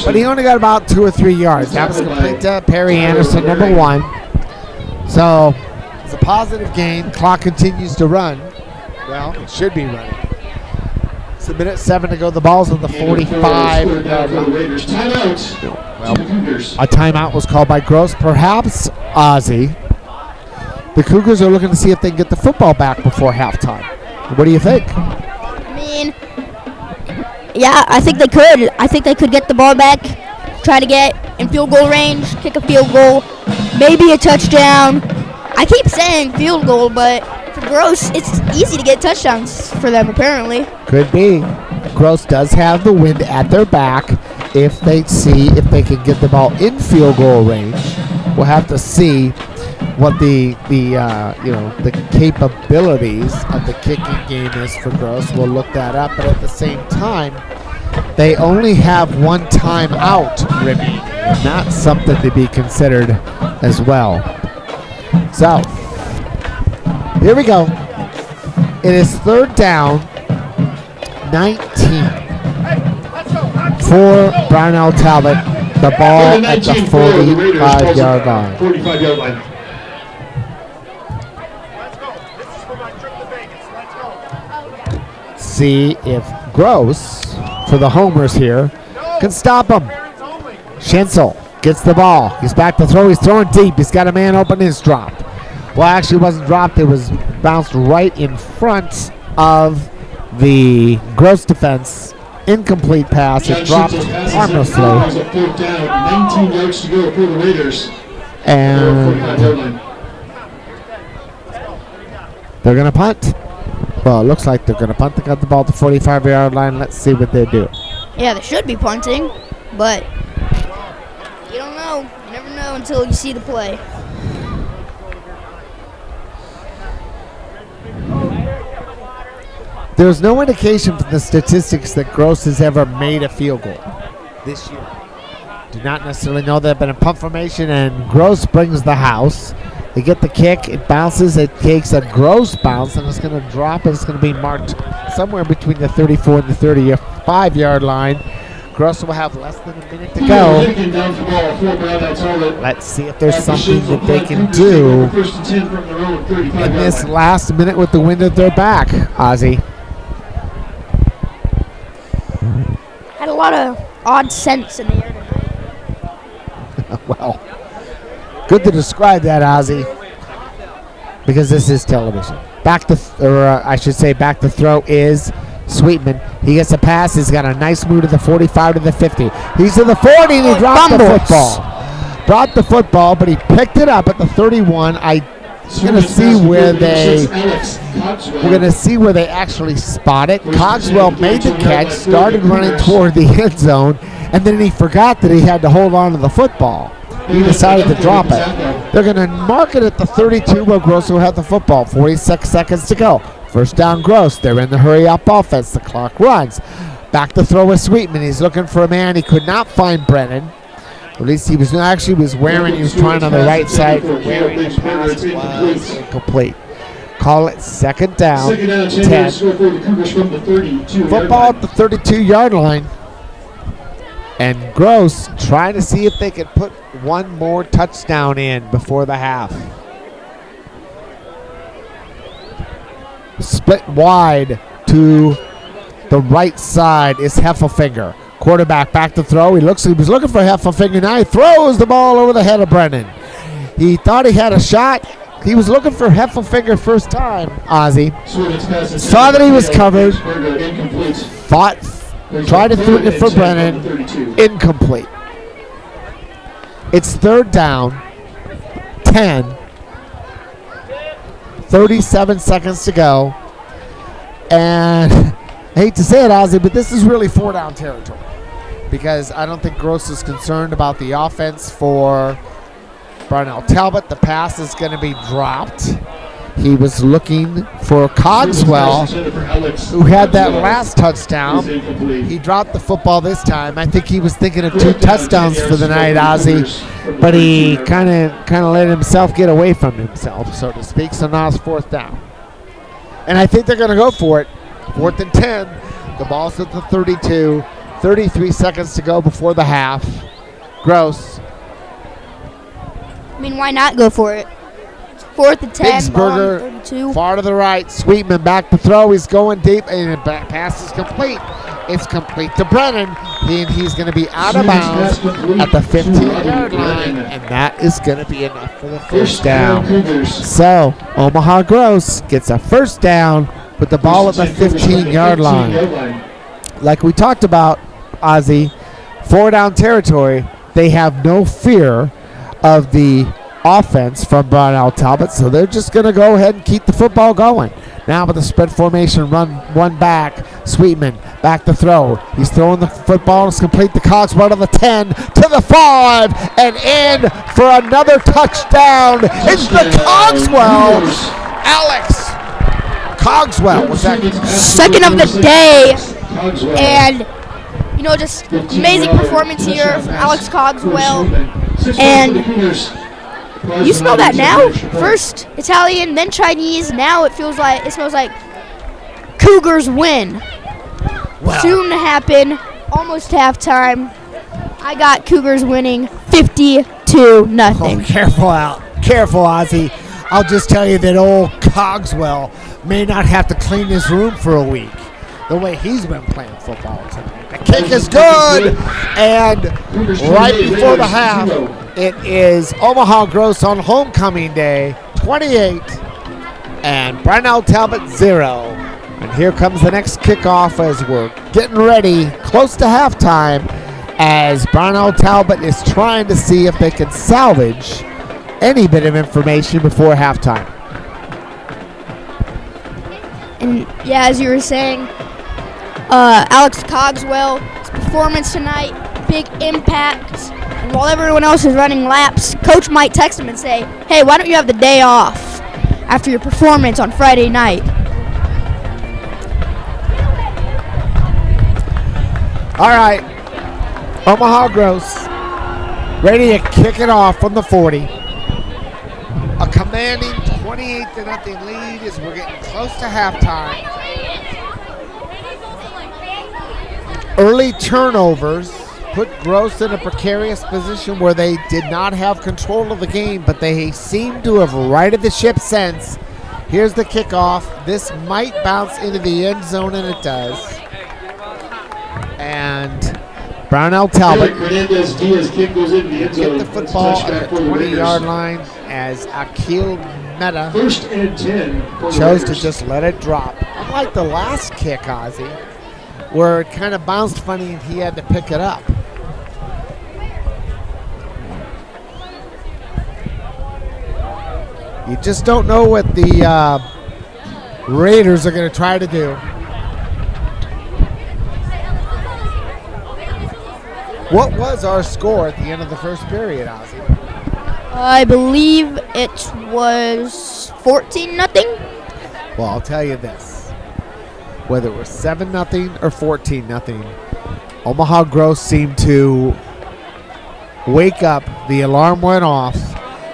but he only got about 2 or 3 yards. That was complete to Perry Anderson, number 1. So it's a positive gain. Clock continues to run. Well, it should be running. It's a minute 7 to go. The ball's on the 45. Raiders timeout. Well, a timeout was called by Gross. Perhaps, Ozzy, the Cougars are looking to see if they can get the football back before halftime. What do you think? I mean, yeah, I think they could. I think they could get the ball back, try to get in field goal range, kick a field goal, maybe a touchdown. I keep saying field goal, but for Gross, it's easy to get touchdowns for them, apparently. Could be. Gross does have the wind at their back. If they see if they can get the ball in field goal range, we'll have to see what the capabilities of the kicking game is for Gross. We'll look that up, but at the same time, they only have one timeout remaining, and that's something to be considered as well. So, here we go. It is third down, 19 for Brownell Talbot. The ball at the 45-yard line. 45-yard line. See if Gross, for the homers here, can stop him. Schinzel gets the ball. He's back to throw. He's throwing deep. He's got a man open. It's dropped. Well, actually, it wasn't dropped. It was bounced right in front of the Gross defense. Incomplete pass. It dropped harmlessly. Fourth down, 19 yards to go for the Raiders. And they're going to punt. Well, it looks like they're going to punt. They got the ball at the 45-yard line. Let's see what they do. Yeah, they should be punting, but you don't know. You never know until you see the play. There's no indication from the statistics that Gross has ever made a field goal this year. Do not necessarily know they've been in punt formation, and Gross brings the house. They get the kick, it bounces, it takes a Gross bounce, and it's going to drop, and it's going to be marked somewhere between the 34 and the 35-yard line. Gross will have less than a minute to go. Let's see if there's something that they can do in this last minute with the wind at their back, Ozzy. Had a lot of odd scents in the air tonight. Well, good to describe that, Ozzy, because this is television. Back to throw is Sweetman. He gets a pass. He's got a nice move to the 45 to the 50. He's to the 40 and he dropped the football. Dropped the football, but he picked it up at the 31. We're gonna see where they actually spot it. Cogswell made the catch, started running toward the end zone, and then he forgot that he had to hold on to the football. He decided to drop it. They're going to mark it at the 32 where Gross will have the football. 46 seconds to go. First down, Gross. They're in the hurry-up offense. The clock runs. Back to throw with Sweetman. He's looking for a man. He could not find Brennan. At least he was trying on the right side. Wearing the pass was incomplete. Call it second down. 10. Football at the 32-yard line. And Gross trying to see if they could put one more touchdown in before the half. Split wide to the right side is Heffelfinger. Quarterback back to throw. He was looking for Heffelfinger. Now he throws the ball over the head of Brennan. He thought he had a shot. He was looking for Heffelfinger first time, Ozzie. Saw that he was covered. Tried to throw it for Brennan. Incomplete. It's third down. 10. 37 seconds to go. And I hate to say it, Ozzie, but this is really four-down territory. Because I don't think Gross is concerned about the offense for Brownell. Talbot, the pass is going to be dropped. He was looking for Cogswell, who had that last touchdown. He dropped the football this time. I think he was thinking of 2 touchdowns for the night, Ozzie, but he kind of let himself get away from himself, so to speak. So now it's fourth down. And I think they're going to go for it. 4th and 10. The ball's at the 32. 33 seconds to go before the half. Gross. I mean, why not go for it? 4th and 10. Bigsburger, 32. far to the right. Sweetman back to throw. He's going deep, and the pass is complete. It's complete to Brennan, and he's going to be out of bounds at the 15-yard line, and that is going to be enough for the first down. So Omaha Gross gets a first down with the ball at the 15-yard line. Like we talked about, Ozzie, four-down territory. They have no fear of the offense from Brownell Talbot, so they're just going to go ahead and keep the football going. Now with the spread formation, run one back. Sweetman back to throw. He's throwing the football. It's complete. The Cogswell to the 10, to the 5, and in for another touchdown. It's the Cogswell. Alex Cogswell was that Second of the day. And, just amazing performance here from Alex Cogswell. And you smell that now? First Italian, then Chinese. Now it smells like Cougars win. Wow. Soon to happen. Almost halftime. I got Cougars winning 50-0. Oh, careful, Ozzie. I'll just tell you that old Cogswell may not have to clean his room for a week. The way he's been playing football tonight. The kick is good, and right before the half, it is Omaha Gross on homecoming day, 28, and Brownell Talbot 0. And here comes the next kickoff as we're getting ready, close to halftime, as Brownell Talbot is trying to see if they can salvage any bit of information before halftime. And yeah, as you were saying, Alex Cogswell's performance tonight, big impact. And while everyone else is running laps, Coach might text him and say, hey, why don't you have the day off after your performance on Friday night? All right, Omaha Gross ready to kick it off from the 40. A commanding 28-0 lead as we're getting close to halftime. Early turnovers put Gross in a precarious position where they did not have control of the game, but they seem to have righted the ship since. Here's the kickoff. This might bounce into the end zone, and it does. And Brownell Talbot Hernandez-Diaz kick goes into the end zone. get the football at the 20-yard line. as Akil Meta First and 10 for the chose to Raiders. just let it drop. Unlike the last kick, Ozzy, where it kind of bounced funny and he had to pick it up. You just don't know what the Raiders are going to try to do. What was our score at the end of the first period, Ozzy? I believe it was 14-0. Well, I'll tell you this. Whether it was 7-0 or 14-0, Omaha Gross seemed to wake up, the alarm went off,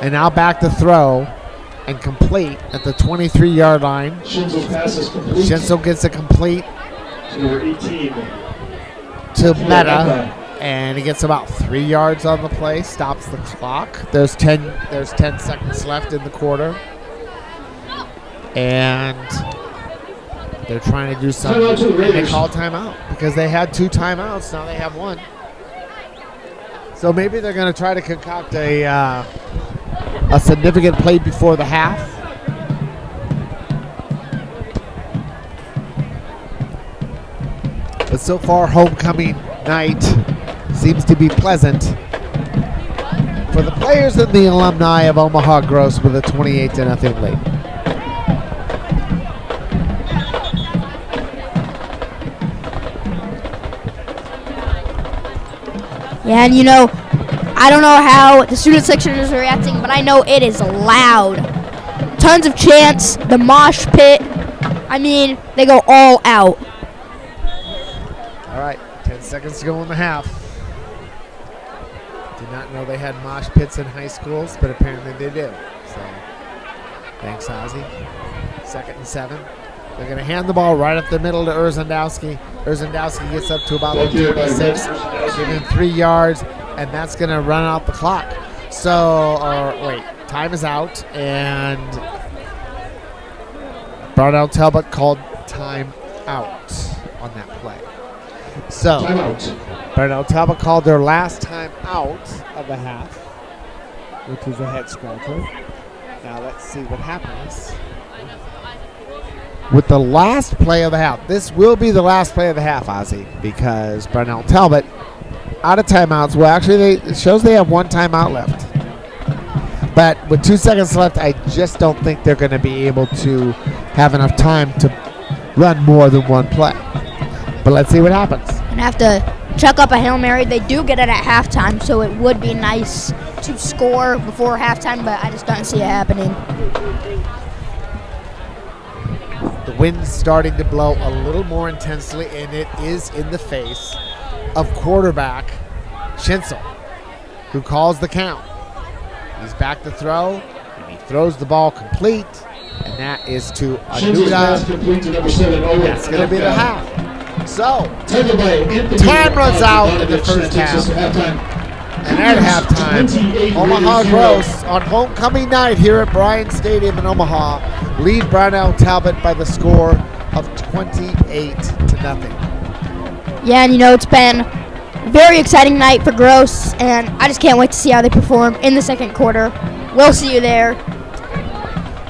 and now back to throw and complete at the 23-yard line. Shinzo passes complete. Shinzo gets it complete To number 18. to Meta, and he gets about 3 yards on the play, stops the clock. There's 10 seconds left in the quarter. And they're trying to do something. Timeout to the And they Raiders. call timeout because they had 2 timeouts. Now they have 1. So maybe they're going to try to concoct a significant play before the half. But so far, homecoming night seems to be pleasant for the players and the alumni of Omaha Gross with a 28-0 lead. Yeah, and I don't know how the student section is reacting, but I know it is loud. Tons of chants, the mosh pit. I mean, they go all out. All right, 10 seconds to go in the half. Did not know they had mosh pits in high schools, but apparently they do. So, thanks, Ozzy. 2nd and 7. They're going to hand the ball right up the middle to Urzendowski. Urzendowski gets up to about the 26, give him 3 yards, and that's going to run out the clock. So, time is out, and Brownell Talbot called time out on that play. So, Timeout. Brownell Talbot called their last time out of the half, which was a head scratcher. Now let's see what happens with the last play of the half. This will be the last play of the half, Ozzy, because Brownell Talbot out of timeouts. Well, actually, it shows they have 1 timeout left. But with 2 seconds left, I just don't think they're going to be able to have enough time to run more than 1 play. But let's see what happens. And have to chuck up a Hail Mary. They do get it at halftime, so it would be nice to score before halftime, but I just don't see it happening. The wind's starting to blow a little more intensely, and it is in the face of quarterback Schinzel, who calls the count. He's back to throw, and he throws the ball complete, and that is to Shinzo's pass Anuda. complete to number 7. Owen. That's going to be the half. So, Taken by Anthony time runs out in the Bogdanovich. first That takes us to half. halftime. and at halftime, 28 Omaha Raiders, Gross on homecoming night here at Bryan Stadium in Omaha lead Brownell Talbot by the score of 28-0. Yeah, and it's been a very exciting night for Gross, and I just can't wait to see how they perform in the second quarter. We'll see you there.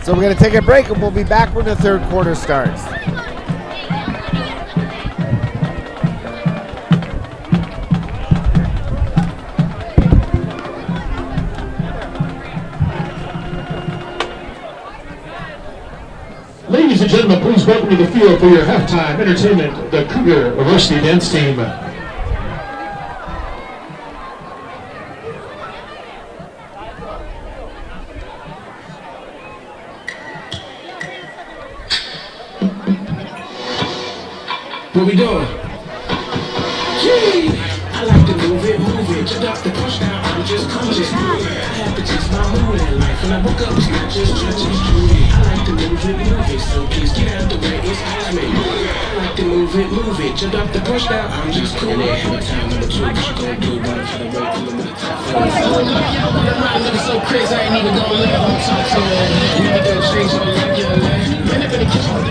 So we're going to take a break, and we'll be back when the third quarter starts. Ladies and gentlemen, please welcome to the field for your halftime entertainment, the Cougar Varsity Dance Team. What we doing? Gee, I like to move it, just off the push down, I'm just conscious. I have to just my mood in life. When I woke up, it's not just stretching, it's true. I like to move it, so please get out the way, it's me. I like to move it, just off the push down, I'm just cool. Time number 2, what you gon' do, run for the way, pull them with the top. I'm looking so crazy, I ain't even gonna let them talk to me. Never gonna change my life, yeah, man. Man, I better catch all the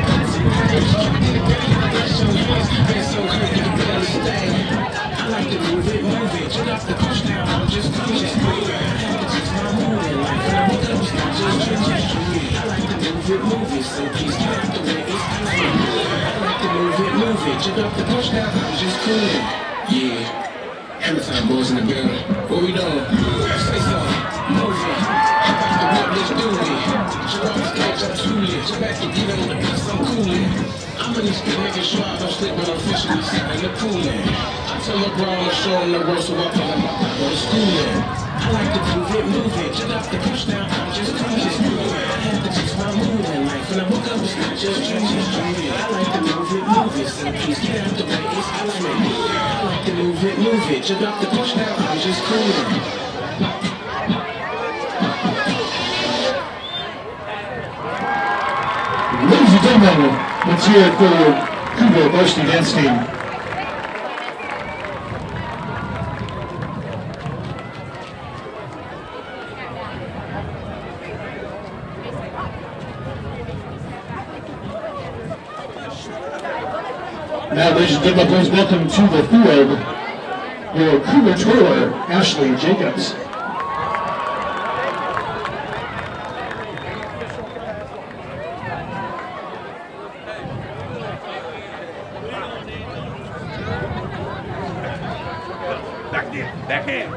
Check out the touchdown, I was just cooling. Yeah. Hammer time, boys in the building. What we doing? Say so. Move it. Hop out the whip, let's do it. Check out the stage, I'm tooling. Check back and get on the bus, I'm cooling. I'm in this kid making sure I don't slip when I'm officially sitting in the cooling. I tell LeBron to show him the road, so I tell him I go to schooling. I like to move it. Check out the touchdown, I'm just cruising. I have to fix my mood in life. When I woke up, it's not just dreaming. I like to move it. So please get out the way, it's element. I like to move it. Check out the touchdown, I'm just cruising. Ladies and gentlemen, let's hear it for Cougar varsity dance team. Now, ladies and gentlemen, please welcome to the field your Cougar twirler, Ashley Jacobs. Backhand.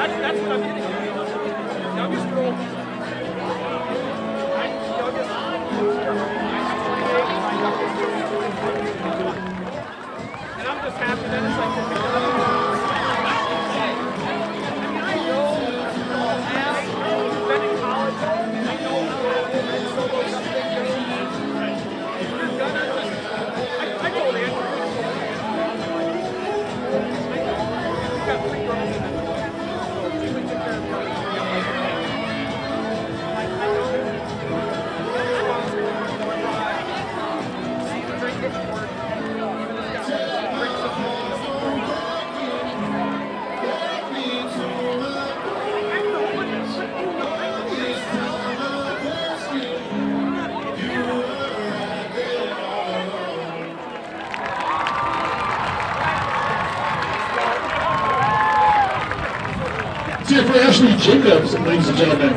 That's what I'm getting at. Youngest girl. And I'm just happy that it's like I know been in college, I know solo something. You're gonna I told Andrew. We've got 3 girls in it. Cheer for Ashley Jacobs, ladies and gentlemen.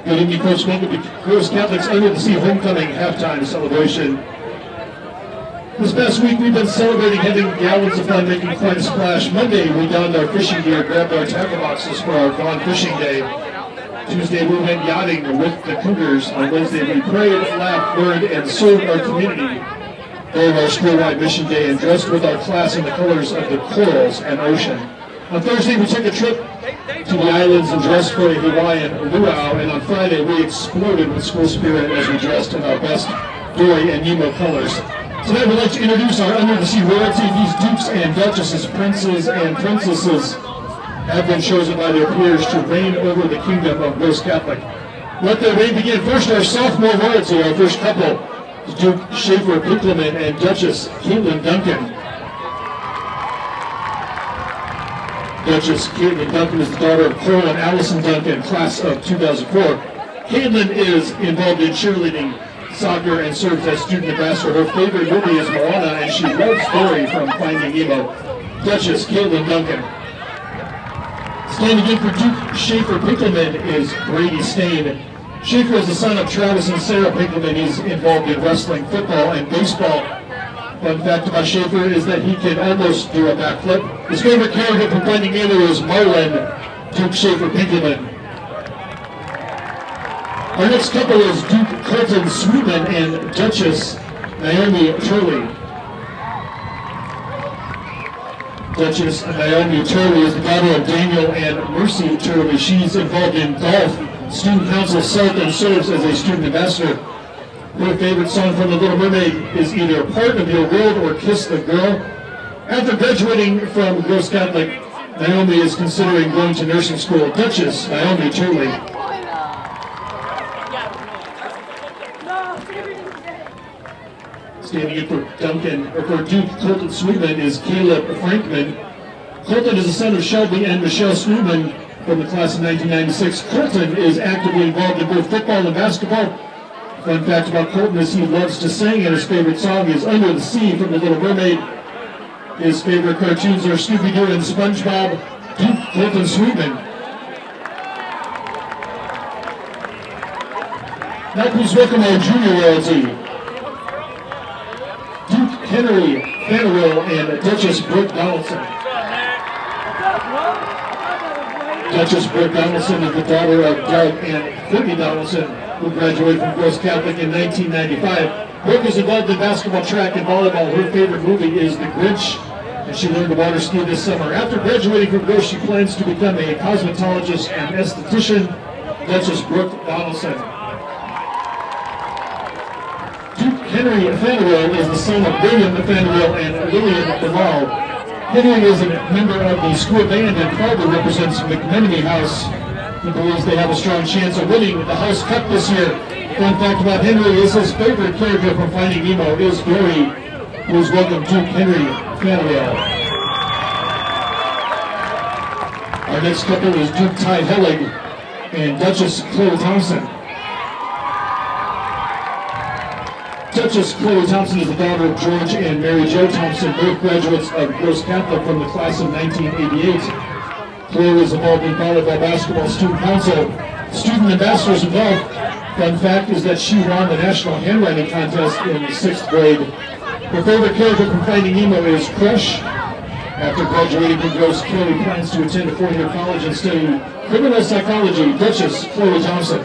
Good evening, Coach. Welcome to Girls Catholics Under the Sea Homecoming Halftime Celebration. This past week, we've been celebrating having gallons of fun, making quite a splash. Monday, we donned our fishing gear, grabbed our tackle boxes for our Gone Fishing Day. Tuesday, we went yachting with the Cougars. On Wednesday, we prayed, laughed, learned, and served our community during our school-wide mission day and dressed with our class in the colors of the corals and ocean. On Thursday, we took a trip to the islands and dressed for a Hawaiian luau, and on Friday, we exploded with school spirit as we dressed in our best Dory and Nemo colors. Tonight, we'd like to introduce our under-the-sea royalty. These dukes and duchesses, princes and princesses have been chosen by their peers to reign over the kingdom of Girls Catholic. Let their reign begin. First, our sophomore royalty, our first couple, Duke Schaefer Pinkelman and Duchess Caitlin Duncan. Duchess Caitlin Duncan is the daughter of Carl and Allison Duncan, class of 2004. Caitlin is involved in cheerleading, soccer, and serves as student ambassador. Her favorite movie is Moana, and she loves Dory from Finding Nemo. Duchess Caitlin Duncan. Standing in for Duke Schaefer Pinkelman is Brady Stain. Schaefer is the son of Travis and Sarah Pinkelman. He's involved in wrestling, football, and baseball. Fun fact about Schaefer is that he can almost do a backflip. His favorite character from Finding Nemo is Marlin, Duke Schaefer Pinkelman. Our next couple is Duke Colton Sweetman and Duchess Naomi Turley. Duchess Naomi Turley is the daughter of Daniel and Mercy Turley. She's involved in golf, student council, South, and serves as a student ambassador. Her favorite song from The Little Mermaid is either Part of Your World or Kiss the Girl. After graduating from Girls Catholic, Naomi is considering going to nursing school. Duchess Naomi Turley. Standing in for Duke Colton Sweetman is Caleb Frankman. Colton is the son of Shelby and Michelle Sweetman from the class of 1996. Colton is actively involved in both football and basketball. Fun fact about Colton is he loves to sing, and his favorite song is Under the Sea from The Little Mermaid. His favorite cartoons are Scooby-Doo and SpongeBob. Duke Colton Sweetman. Now please welcome our junior royalty. Duke Henry Vanderwill and Duchess Brooke Donaldson. Duchess Brooke Donaldson is the daughter of Doug and Courtney Donaldson, who graduated from Girls Catholic in 1995. Brooke is involved in basketball, track, and volleyball. Her favorite movie is The Grinch, and she learned to water ski this summer. After graduating from Girls, she plans to become a cosmetologist and esthetician. Duchess Brooke Donaldson. Duke Henry Vanderwill is the son of William Vanderwill and Lillian DeMall. Henry is a member of the school band and proudly represents McMenemy House. He believes they have a strong chance of winning the House Cup this year. Fun fact about Henry is his favorite character from Finding Nemo is Dory. Please welcome Duke Henry Vanderwill. Our next couple is Duke Ty Hellig and Duchess Chloe Thompson. Duchess Chloe Thompson is the daughter of George and Mary Jo Thompson, both graduates of Girls Catholic from the class of 1988. Chloe is involved in volleyball, basketball, student council, student ambassadors involved. Fun fact is that she won the national handwriting contest in the 6th grade. Her favorite character from Finding Nemo is Crush. After graduating from Girls, Chloe plans to attend a 4-year college and study criminal psychology. Duchess Chloe Thompson.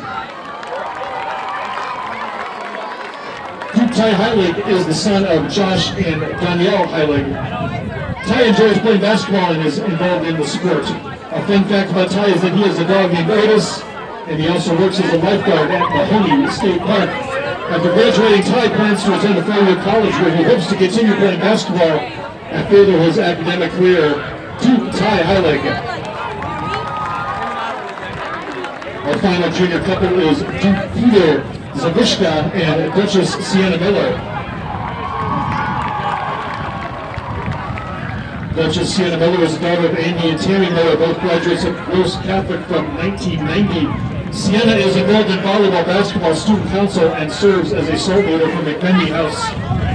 Ty Heilig is the son of Josh and Danielle Heilig. Ty enjoys playing basketball and is involved in the sport. A fun fact about Ty is that he has a dog named Otis, and he also works as a lifeguard at Mahoney State Park. After graduating, Ty plans to attend a 4-year college where he hopes to continue playing basketball and further his academic career. Duke Ty Heilig. Our final junior couple is Duke Peter Zavishka and Duchess Sienna Miller. Duchess Sienna Miller is the daughter of Andy and Tammy Miller, both graduates of Girls Catholic from 1990. Sienna is involved in volleyball, basketball, student council, and serves as a soul leader for McMenemy House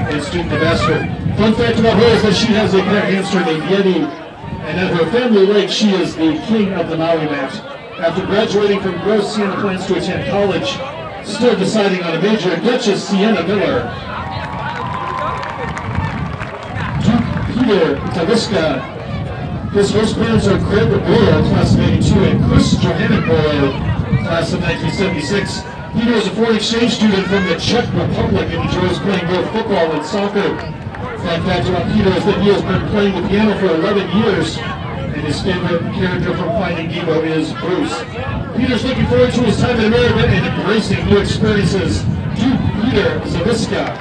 and student ambassador. Fun fact about her is that she has a pet hamster named Yeti, and at her family lake, she is the king of the Maui mat. After graduating from Gross, Sienna plans to attend college. Still deciding on a major, Duchess Sienna Miller. Duke Peter Taviska. His host parents are Craig Boyle, class of 82, and Chris Johannek Boyle, class of 1976. Peter is a foreign exchange student from the Czech Republic and enjoys playing both football and soccer. Fun fact about Peter is that he has been playing the piano for 11 years, and his favorite character from Finding Nemo is Bruce. Peter's looking forward to his time in America and embracing new experiences. Duke Peter Zaviska.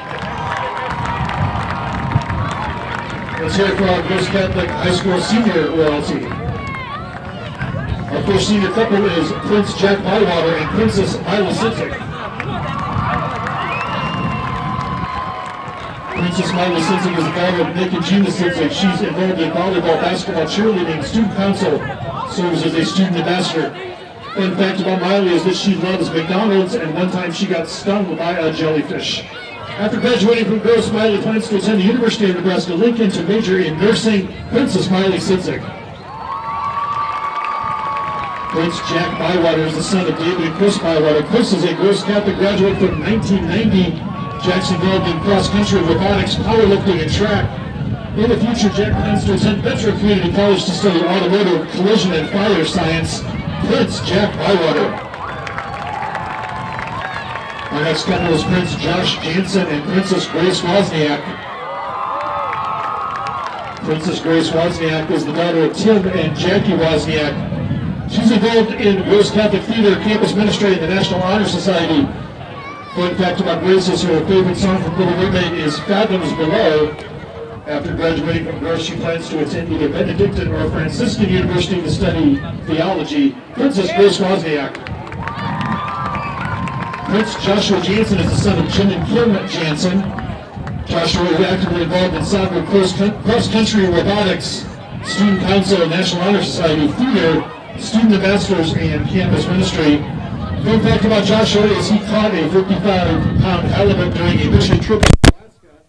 Let's hear it for our Girls Catholic High School senior royalty. Our first senior couple is Prince Jack Bywater and Princess Miley Sintic. Princess Miley Sintic is the daughter of Nick and Gina Sintic. She's involved in volleyball, basketball, cheerleading, student council, serves as a student ambassador. Fun fact about Miley is that she loves McDonald's, and one time she got stung by a jellyfish. After graduating from Gross, Miley plans to attend the University of Nebraska-Lincoln to major in nursing. Princess Miley Sintic. Prince Jack Bywater is the son of David and Chris Bywater. Chris is a Gross Catholic graduate from 1990. Jack's involved in cross-country, robotics, powerlifting, and track. In the future, Jack plans to attend Metro Community College to study automotive, collision, and fire science. Prince Jack Bywater. Our next couple is Prince Josh Jansen and Princess Grace Wozniak. Princess Grace Wozniak is the daughter of Tim and Jackie Wozniak. She's involved in Rose Catholic Theater, campus ministry, and the National Honor Society. Fun fact about Grace is her favorite song from Little Mermaid is Fathoms Below. After graduating from Gross, she plans to attend either Benedictine or Franciscan University to study theology. Princess Grace Wozniak. Prince Joshua Jansen is the son of Jim and Kim Jansen. Joshua is actively involved in soccer, cross-country robotics, student council, National Honor Society, theater, student ambassadors, and campus ministry. Fun fact about Joshua is he caught a 55-pound halibut during a mission trip to Alaska.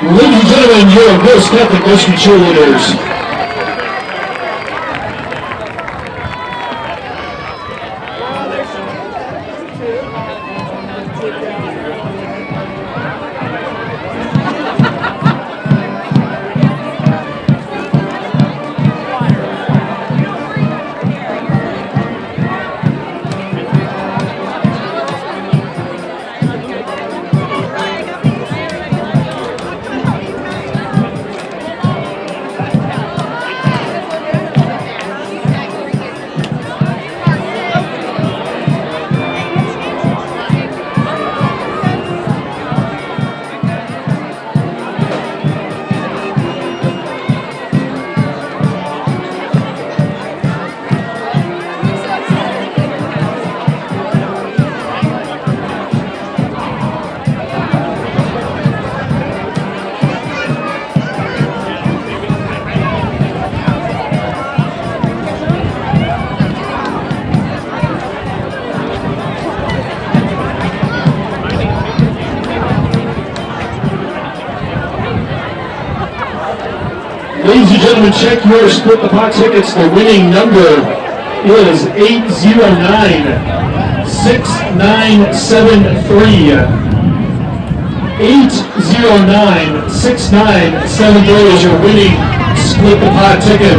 Ladies and gentlemen, your Gross Catholic Rescue Cheerleaders. Ladies and gentlemen, check your split the pot tickets. The winning number is 809-6973. 809-6973 is your winning split the pot ticket.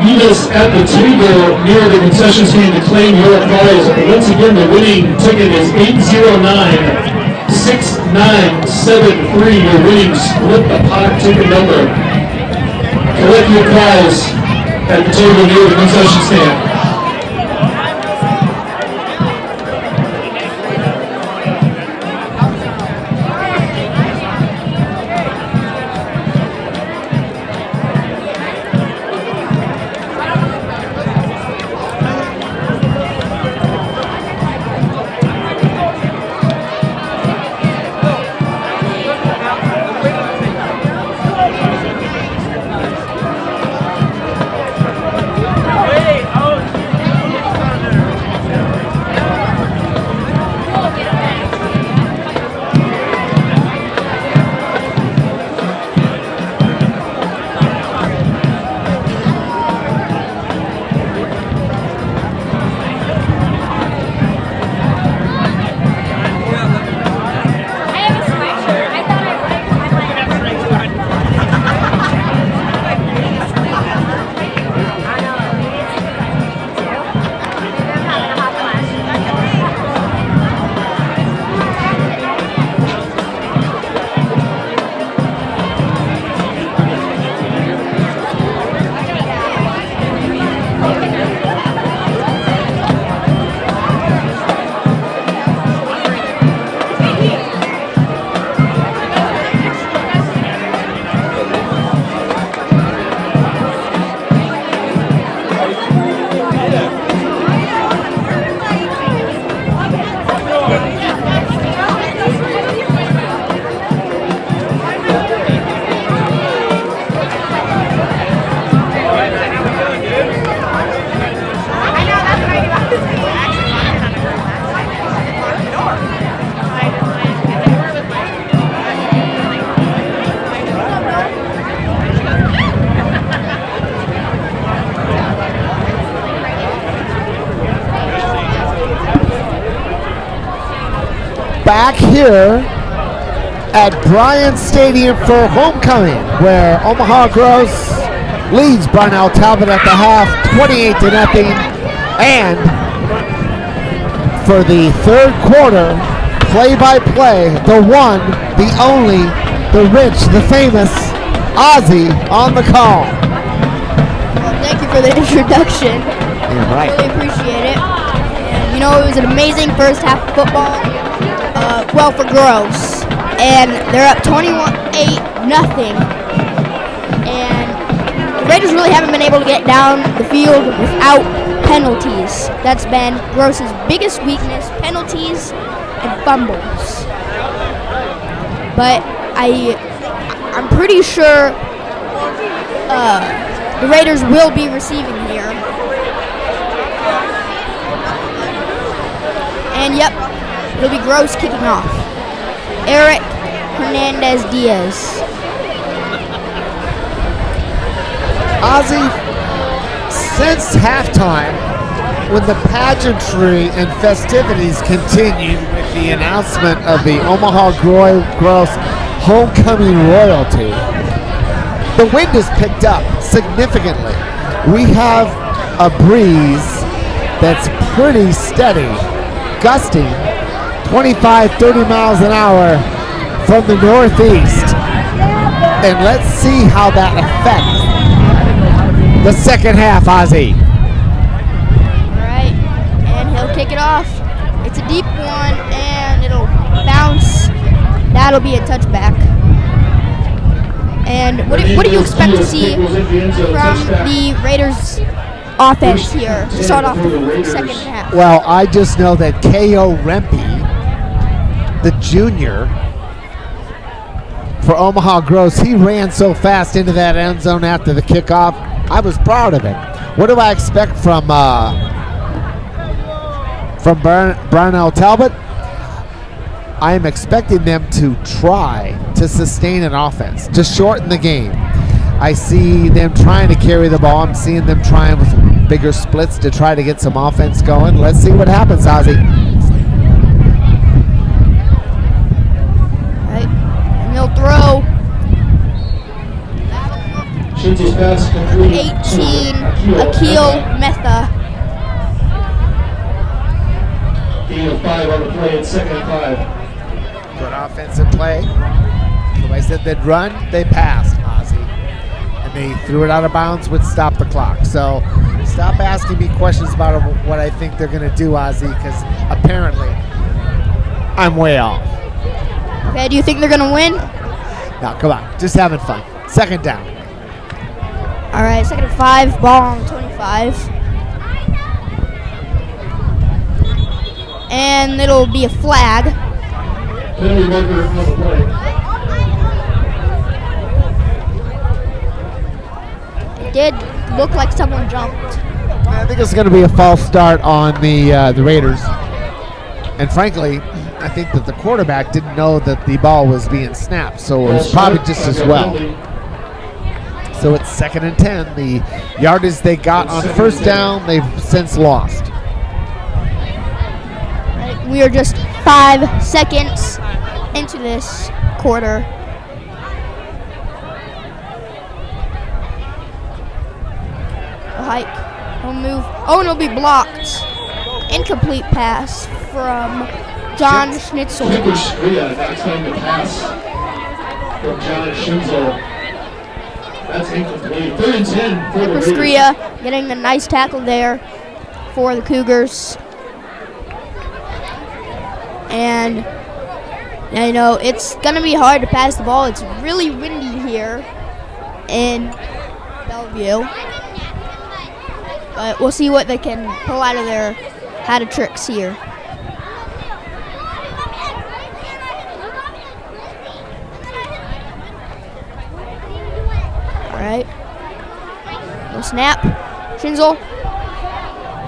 Meet us at the table near the concession stand to claim your prize. Once again, the winning ticket is 809-6973, your winning split the pot ticket number. Collect your prize at the table near the concession stand. Back here at Bryant Stadium for homecoming, where Omaha Gross leads Brownell Talbot at the half, 28-0. And for the third quarter, play-by-play, the one, the only, the rich, the famous Ozzy on the call. Well, thank you for the introduction. Yeah, right. Really appreciate it. And, you know, it was an amazing first half of football. Well, for Gross, and they're up 21-8, and the Raiders really haven't been able to get down the field without penalties. That's been Gross's biggest weakness, penalties and fumbles. But I'm pretty sure the Raiders will be receiving here. And yep, it'll be Gross kicking off. Eric Hernandez Diaz. Ozzy, since halftime, when the pageantry and festivities continued with the announcement of the Omaha Gross homecoming royalty, the wind has picked up significantly. We have a breeze that's pretty steady, gusting 25, 30 miles an hour from the northeast. And let's see how that affects the second half, Ozzy. All right, and he'll kick it off. It's a deep one, and it'll bounce. That'll be a touchback. And what do you expect to see from the Raiders offense here to start off the second half? Well, I just know that K.O. Rempe, the junior for Omaha Gross, he ran so fast into that end zone after the kickoff. I was proud of him. What do I expect from Brownell Talbot? I am expecting them to try to sustain an offense, to shorten the game. I see them trying to carry the ball. I'm seeing them trying with bigger splits to try to get some offense going. Let's see what happens, Ozzy. All right, and they'll throw. 18, Akil Metha. Gain of 5 on the play, it's second and 5. Good offensive play. So I said they'd run, they passed, Ozzy. And they threw it out of bounds, would stop the clock. So stop asking me questions about what I think they're going to do, Ozzy, because apparently I'm way off. Okay, do you think they're going to win? No, come on. Just having fun. Second down. All right, second and 5, ball on 25. And it'll be a flag. Penalty marker on the play. It did look like someone jumped. I think it's going to be a false start on the Raiders. And frankly, I think that the quarterback didn't know that the ball was being snapped, so it was probably just as well. So it's second and 10. The yardage they got on first down, they've since lost. Right, we are just 5 seconds into this quarter. A hike. He'll move. Oh, and it'll be blocked. Incomplete pass from John Schnitzel. That's going to pass from John Schnitzel. That's incomplete. 3rd and 10 for the Raiders. Skria getting the nice tackle there for the Cougars. And you know, it's going to be hard to pass the ball. It's really windy here in Bellevue. But we'll see what they can pull out of their hat of tricks here. All right. No snap. Schinzel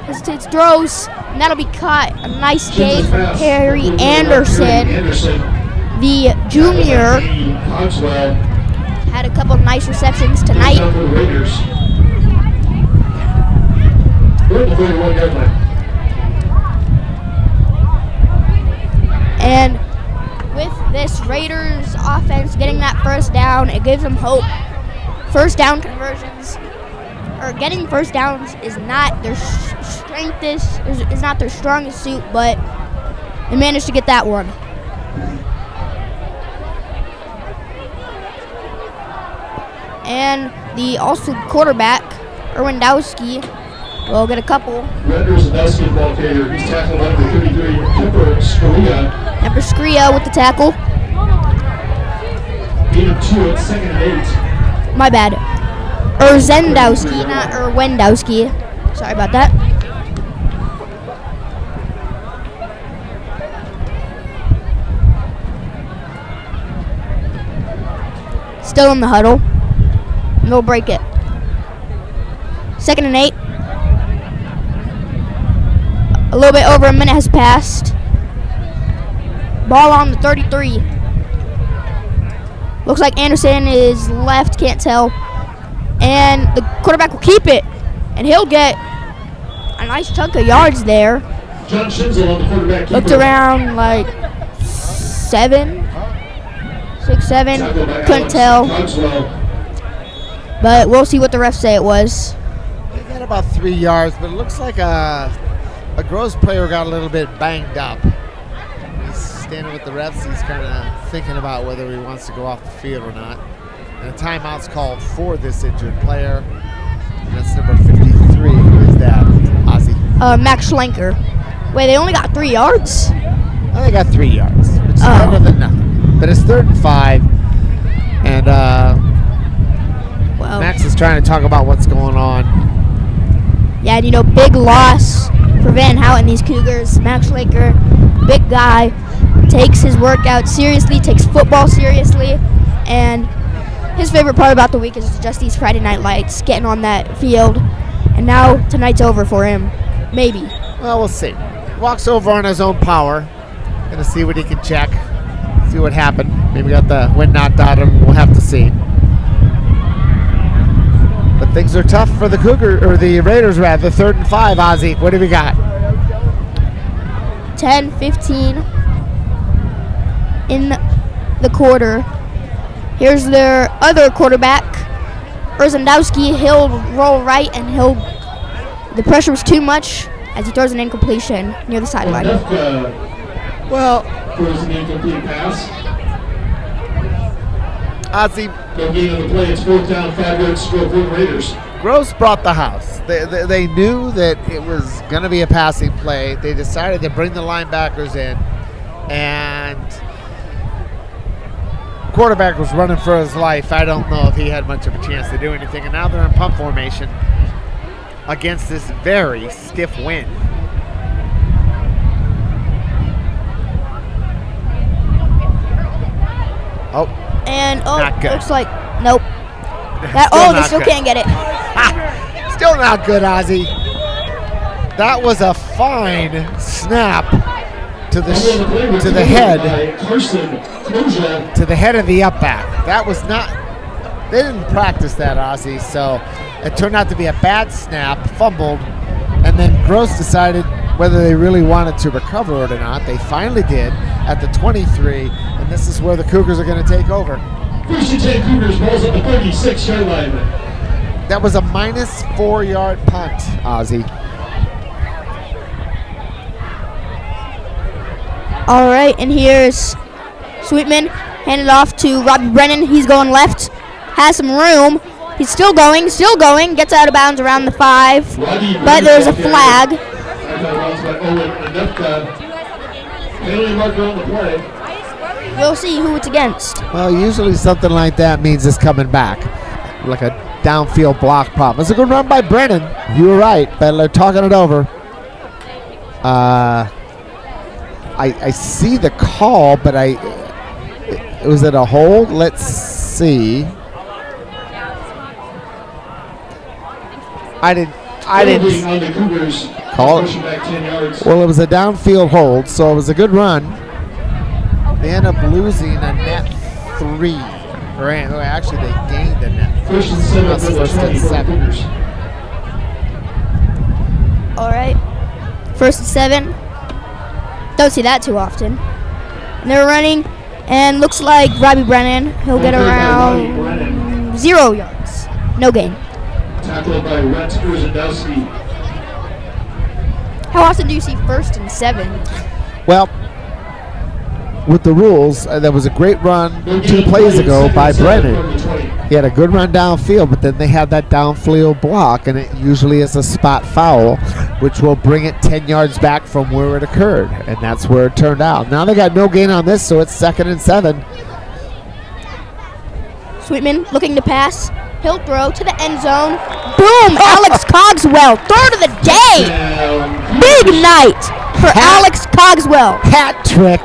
hesitates, throws, and that'll be caught. A nice gain from Perry Anderson. The junior had a couple of nice receptions tonight. And with this Raiders offense getting that first down, it gives them hope. First down conversions, or getting first downs, is not their is not their strongest suit, but they managed to get that one. And the also quarterback, Irwindowski, will get a couple. Raiders basketball player. He's tackled under 33. Emper Skria with the tackle. Gain of 2 at second and 8. My bad. Urzendowski, not Irwindowski. Sorry about that. Still in the huddle. And they'll break it. 2nd and 8. A little bit over a minute has passed. Ball on the 33. Looks like Anderson is left, can't tell. And the quarterback will keep it. And he'll get a nice chunk of yards there. John Schinzel on the quarterback keeper. Looked around like 7, 6, 7. Couldn't tell. But we'll see what the refs say it was. They got about 3 yards, but it looks like a Groves player got a little bit banged up. He's standing with the refs. He's kind of thinking about whether he wants to go off the field or not. And a timeout's called for this injured player. And that's number 53. Who is that, Ozzy? Max Schlenker. Wait, they only got 3 yards? They got 3 yards, which is better than nothing. But it's 3rd and 5. And Max is trying to talk about what's going on. Yeah, and big loss for Van Houten, these Cougars. Max Schlenker, big guy, takes his workout seriously, takes football seriously, and his favorite part about the week is just these Friday night lights, getting on that field. And now tonight's over for him. Maybe. Well, we'll see. Walks over on his own power. Gonna see what he can check. See what happened. Maybe got the wind knocked out of him. We'll have to see. But things are tough for the the Raiders, rather. 3rd and 5, Ozzy. What do we got? 10-15 in the quarter. Here's their other quarterback, Urzendowski. He'll roll right, and the pressure was too much as he throws an incompletion near the sideline. Throws an incomplete pass. Ozzy. No gain on the play. It's 4th down, 5 yards, score for the Raiders. Groves brought the house. They knew that it was going to be a passing play. They decided to bring the linebackers in, and quarterback was running for his life. I don't know if he had much of a chance to do anything. And now they're in punt formation against this very stiff wind. And not good. Looks like nope. They still can't get it. Still not good, Ozzy. That was a fine snap to the head of the up back. That was not. They didn't practice that, Ozzy. So it turned out to be a bad snap, fumbled, and then Gross decided whether they really wanted to recover it or not. They finally did at the 23, and this is where the Cougars are going to take over. 1st and 10 Cougars, balls at the 36-yard line. That was a -4 yard punt, Ozzy. All right, and here's Sweetman, handed off to Robbie Brennan. He's going left, has some room. He's still going, gets out of bounds around the 5, but there's a flag. We'll see who it's against. Well, usually something like that means it's coming back, like a downfield block problem. It's a good run by Brennan. You were right, but they're talking it over. I see the call, but was it a hold? Let's see. I didn't call it. Well, it was a downfield hold, so it was a good run. They end up losing a net 3. Actually, they gained a net 3. 1st and 7. All right, 1st and 7. Don't see that too often. And they're running, and looks like Robbie Brennan. He'll get around 0 yards. No gain. Tackled by Rhett Urzendowski. How often do you see 1st and 7? Well, with the rules, there was a great run 2 plays ago by Brennan. He had a good run downfield, but then they had that downfield block, and it usually is a spot foul, which will bring it 10 yards back from where it occurred, and that's where it turned out. Now they got no gain on this, so it's 2nd and 7. Sweetman looking to pass. He'll throw to the end zone. Boom! Alex Cogswell, 3rd of the day. Big night for Alex Cogswell. Hat trick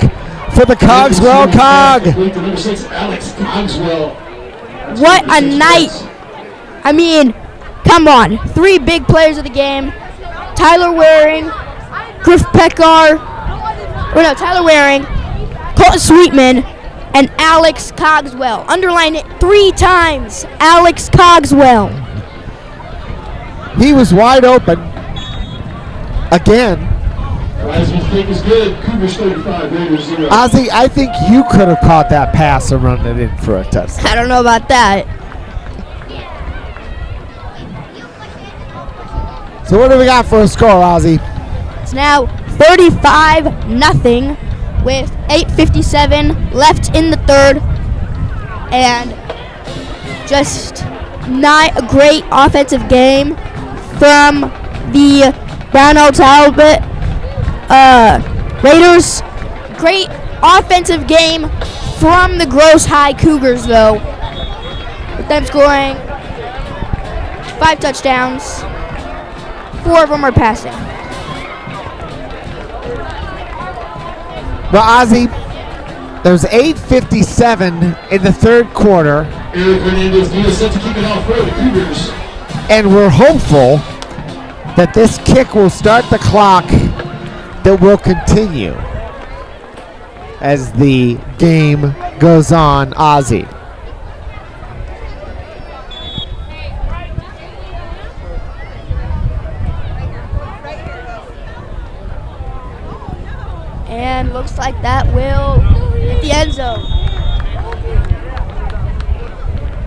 for the Cogswell Cog. Alex Cogswell. What a night. I mean, come on. 3 big players of the game. Tyler Waring, Griff Peckar, Tyler Waring, Colton Sweetman, and Alex Cogswell. Underline it 3 times. Alex Cogswell. He was wide open again. Rising kick is good. Cougars 35, Raiders 0. Ozzy, I think you could have caught that pass and run it in for a touchdown. I don't know about that. So what do we got for a score, Ozzy? It's now 35-0 with 8:57 left in the third, and just not a great offensive game from the Brownell Talbot Raiders. Great offensive game from the Gross High Cougars, though, with them scoring 5 touchdowns. 4 of them are passing. Well, Ozzy, there's 8:57 in the third quarter, Eric Hernandez-Diaz set to kick it off for the Cougars. and we're hopeful that this kick will start the clock that will continue as the game goes on, Ozzy. And looks like that will hit the end zone.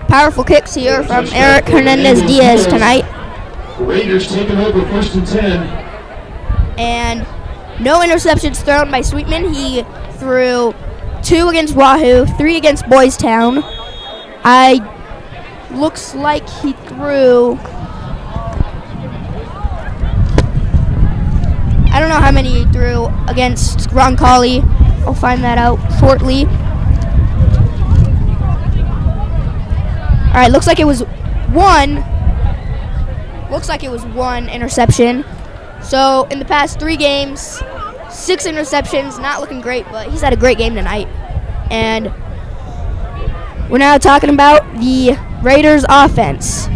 Powerful kicks here from Eric Hernandez-Diaz tonight. Raiders taking over 1st and 10. And no interceptions thrown by Sweetman. He threw 2 against Wahoo, 3 against Boys Town. Looks like he threw, I don't know how many he threw against Roncalli. I'll find that out shortly. All right, looks like it was one interception. So in the past 3 games, 6 interceptions, not looking great, but he's had a great game tonight. And we're now talking about the Raiders offense.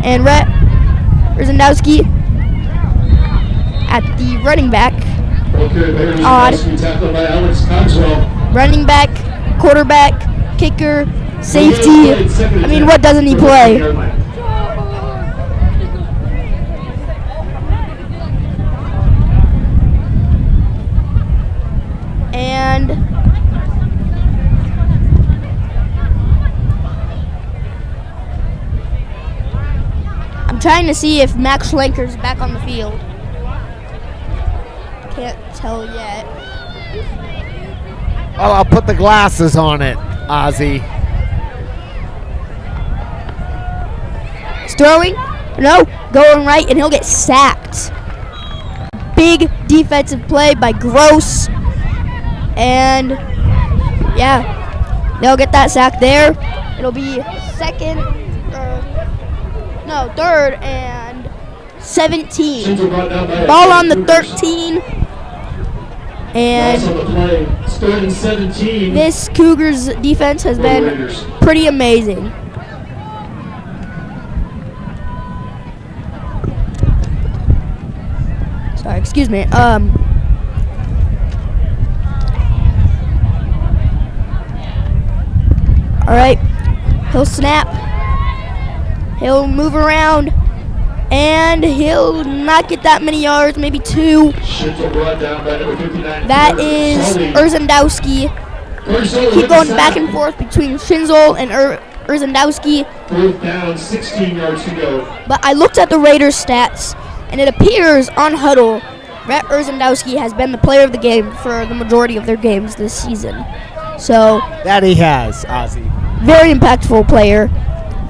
And Rhett Rosendowski at the running back. Okay, Odd. tackled by Alex Cogswell. Running back, quarterback, kicker, safety. I mean, what doesn't he play? And I'm trying to see if Max Schlenker's back on the field. Can't tell yet. Oh, I'll put the glasses on it, Ozzy. He's throwing. No, going right, and he'll get sacked. Big defensive play by Gross. And, yeah, they'll get that sack there. It'll be third and 17. Ball on the 13. And this Cougars defense has been pretty amazing. Sorry, excuse me. All right, he'll snap. He'll move around, and he'll not get that many yards, maybe 2. That is Urzendowski. Keep going back and forth between Schinzel and Urzendowski. Fourth down, 16 yards to go. But I looked at the Raiders stats, and it appears on Huddle, Rhett Urzendowski has been the player of the game for the majority of their games this season. So That he has, Ozzy. very impactful player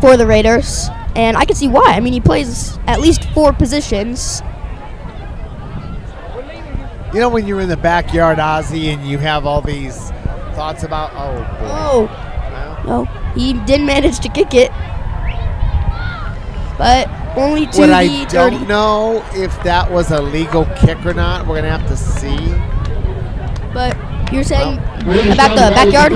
for the Raiders, and I can see why. I mean, he plays at least 4 positions. You know when you're in the backyard, Ozzy, and you have all these thoughts about, oh, boy. Oh, no, he did manage to kick it, but only to What the I 30. don't know if that was a legal kick or not. We're going to have to see. But you're saying about the backyard?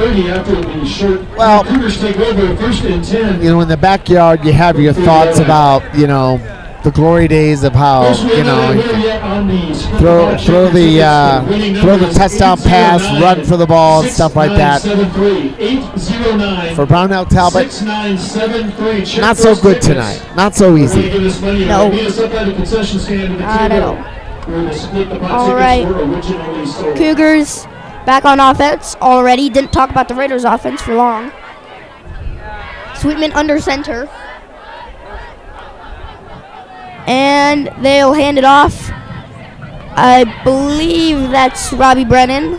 Well, Cougars take over 1st and 10. you know, in the backyard, you have your thoughts about, the glory days of how, you know, you can throw the touchdown pass, run for the ball, and stuff like that. For Brownell Talbot, not so good tonight. Not so easy. No. Not at all. All right. Cougars back on offense already. Didn't talk about the Raiders offense for long. Sweetman under center. And they'll hand it off. I believe that's Robbie Brennan.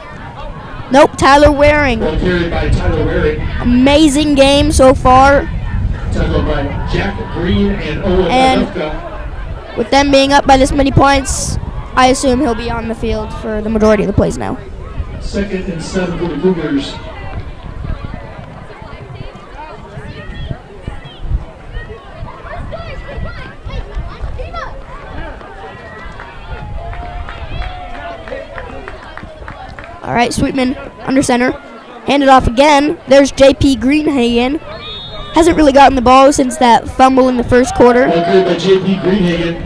Nope, Tyler Waring. Carried by Tyler Waring. Amazing game so far. Tackled by Jack Green and Owen And Adufka. with them being up by this many points, I assume he'll be on the field for the majority of the plays now. 2nd and 7 for the Cougars. All right, Sweetman under center. Hand it off again. There's J.P. Greenhagen. Hasn't really gotten the ball since that fumble in the first quarter. Carried by J.P. Greenhagen.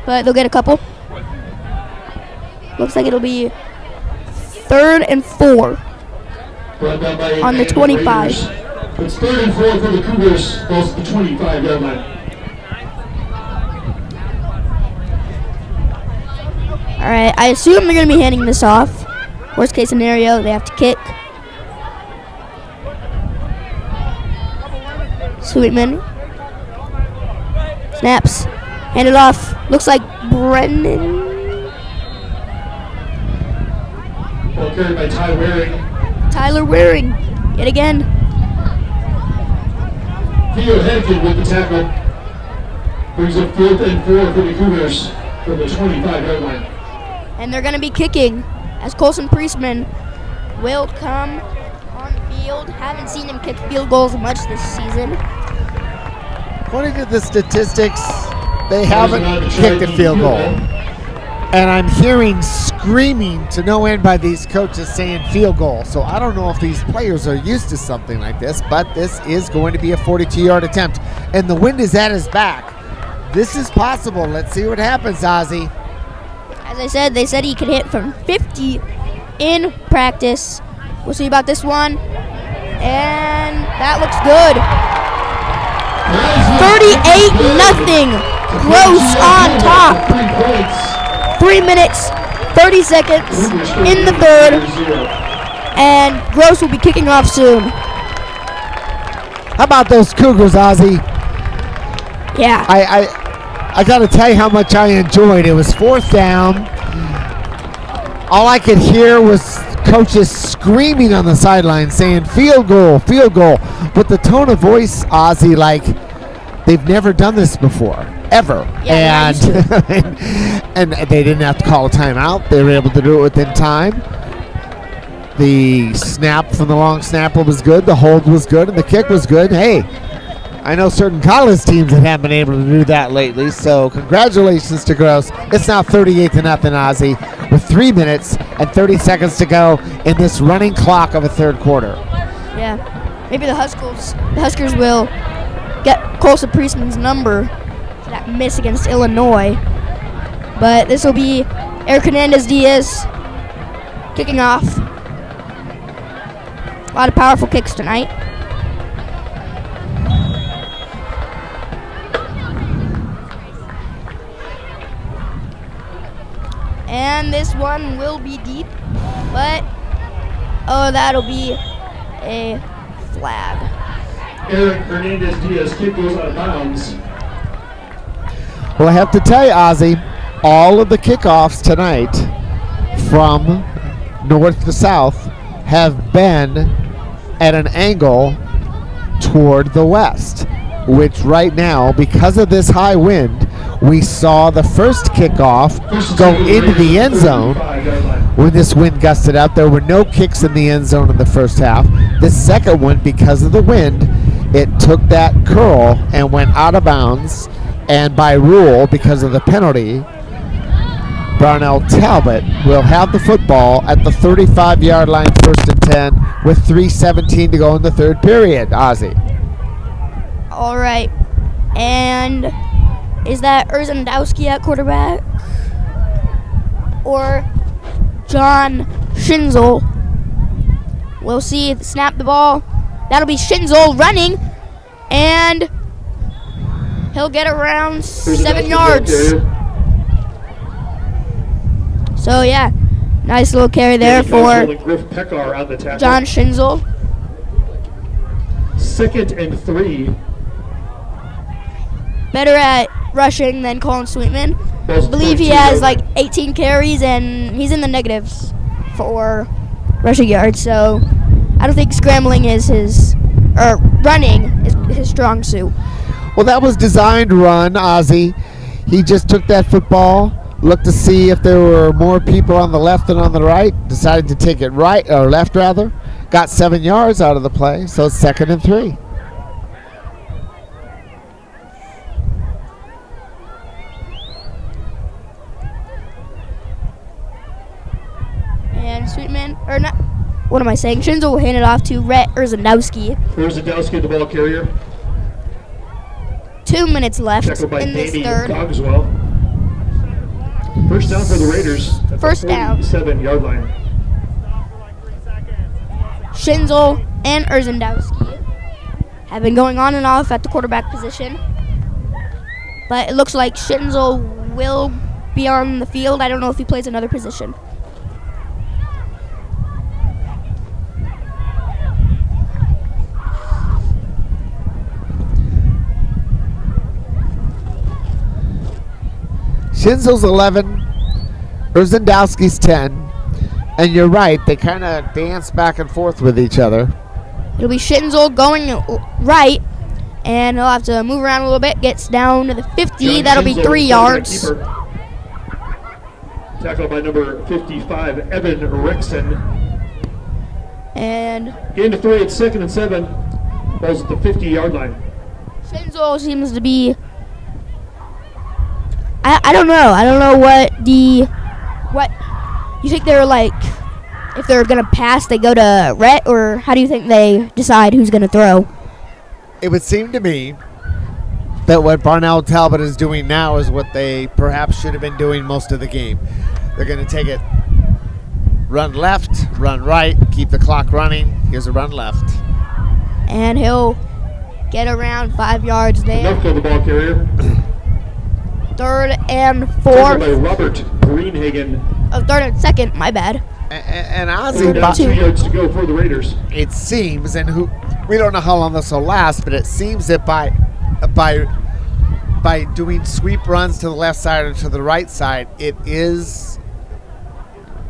But they'll get a couple. Looks like it'll be 3rd and 4 on the 25. It's 3rd and 4 for the Cougars, close to the 25-yard line. All right, I assume they're going to be handing this off. Worst case scenario, they have to kick. Sweetman. Snaps. Hand it off. Looks like Brennan. Ball carried by Ty Waring. Tyler Waring. Yet again. Theo Henkin with the tackle. Brings up 4th and 4 for the Cougars from the 25-yard line. And they're going to be kicking as Colson Priestman will come on the field. Haven't seen him kick field goals much this season. According to the statistics, they haven't kicked a field goal. And I'm hearing screaming to no end by these coaches saying field goal. So I don't know if these players are used to something like this, but this is going to be a 42-yard attempt. And the wind is at his back. This is possible. Let's see what happens, Ozzy. As I said, they said he could hit from 50 in practice. We'll see about this one. And that looks good. 38-0. Gross on top. 3 minutes, 30 seconds in the third. And Gross will be kicking off soon. How about those Cougars, Ozzy? Yeah. I got to tell you how much I enjoyed. It was 4th down. All I could hear was coaches screaming on the sideline saying field goal, field goal. With the tone of voice, Ozzy, like they've never done this before, ever. Yeah, and they didn't have to call a timeout. They were able to do it within time. The snap from the long snapper was good. The hold was good. And the kick was good. Hey, I know certain college teams that haven't been able to do that lately, so congratulations to Gross. It's now 38-0, Ozzy, with 3 minutes and 30 seconds to go in this running clock of a third quarter. Yeah. Maybe the Huskers will get Colson Priestman's number for that miss against Illinois. But this will be Eric Hernandez-Diaz kicking off. A lot of powerful kicks tonight. And this one will be deep, but that'll be a flag. Eric Hernandez-Diaz kick goes out of bounds. Well, I have to tell you, Ozzy, all of the kickoffs tonight from north to south have been at an angle toward the west, which right now, because of this high wind, we saw the first kickoff go into the end zone when this wind gusted up. There were no kicks in the end zone in the first half. The second one, because of the wind, it took that curl and went out of bounds. And by rule, because of the penalty, Brownell Talbot will have the football at the 35-yard line, 1st and 10, with 3:17 to go in the third period. Ozzy. All right. And Is that Urzendowski at quarterback? Or John Schinzel? We'll see. Snap the ball. That'll be Schinzel running. And he'll get around 7 yards. So, yeah. Nice little carry there for John Schinzel. 2nd and 3. Better at rushing than Colin Sweetman. I believe he has like 18 carries and he's in the negatives for rushing yards. So I don't think scrambling is running is his strong suit. Well, that was designed run, Ozzy. He just took that football, looked to see if there were more people on the left than on the right, decided to take it right, or left rather, got 7 yards out of the play, so it's 2nd and 3. And Sweetman, or not, what am I saying? Schinzel will hand it off to Rhett Urzendowski. Urzendowski, the ball carrier. 2 minutes left in this third. Cogswell. First down for the Raiders. At First down. 7-yard line. Schinzel and Urzendowski have been going on and off at the quarterback position. But it looks like Schinzel will be on the field. I don't know if he plays another position. Schinzel's 11, Urzendowski's 10, and you're right, they kind of dance back and forth with each other. It'll be Schinzel going right, and he'll have to move around a little bit. Gets down to the 50. That'll be 3 yards. Tackled by number 55, Evan Rickson. And Gain to 3 at 2nd and 7. Balls at the 50-yard line. Schinzel seems to be. I don't know. I don't know what you think they're like. If they're gonna pass, they go to Rhett, or how do you think they decide who's gonna throw? It would seem to me that what Brownell Talbot is doing now is what they perhaps should have been doing most of the game. They're going to take it, run left, run right, keep the clock running. Here's a run left. And he'll get around 5 yards there. Enough for the ball carrier. 3rd and 4. By Robert Greenhagen. Oh, 3rd and 2nd, my bad. And Ozzy, 2 yards to go for the Raiders. It seems, and we don't know how long this will last, but it seems that by doing sweep runs to the left side or to the right side, it is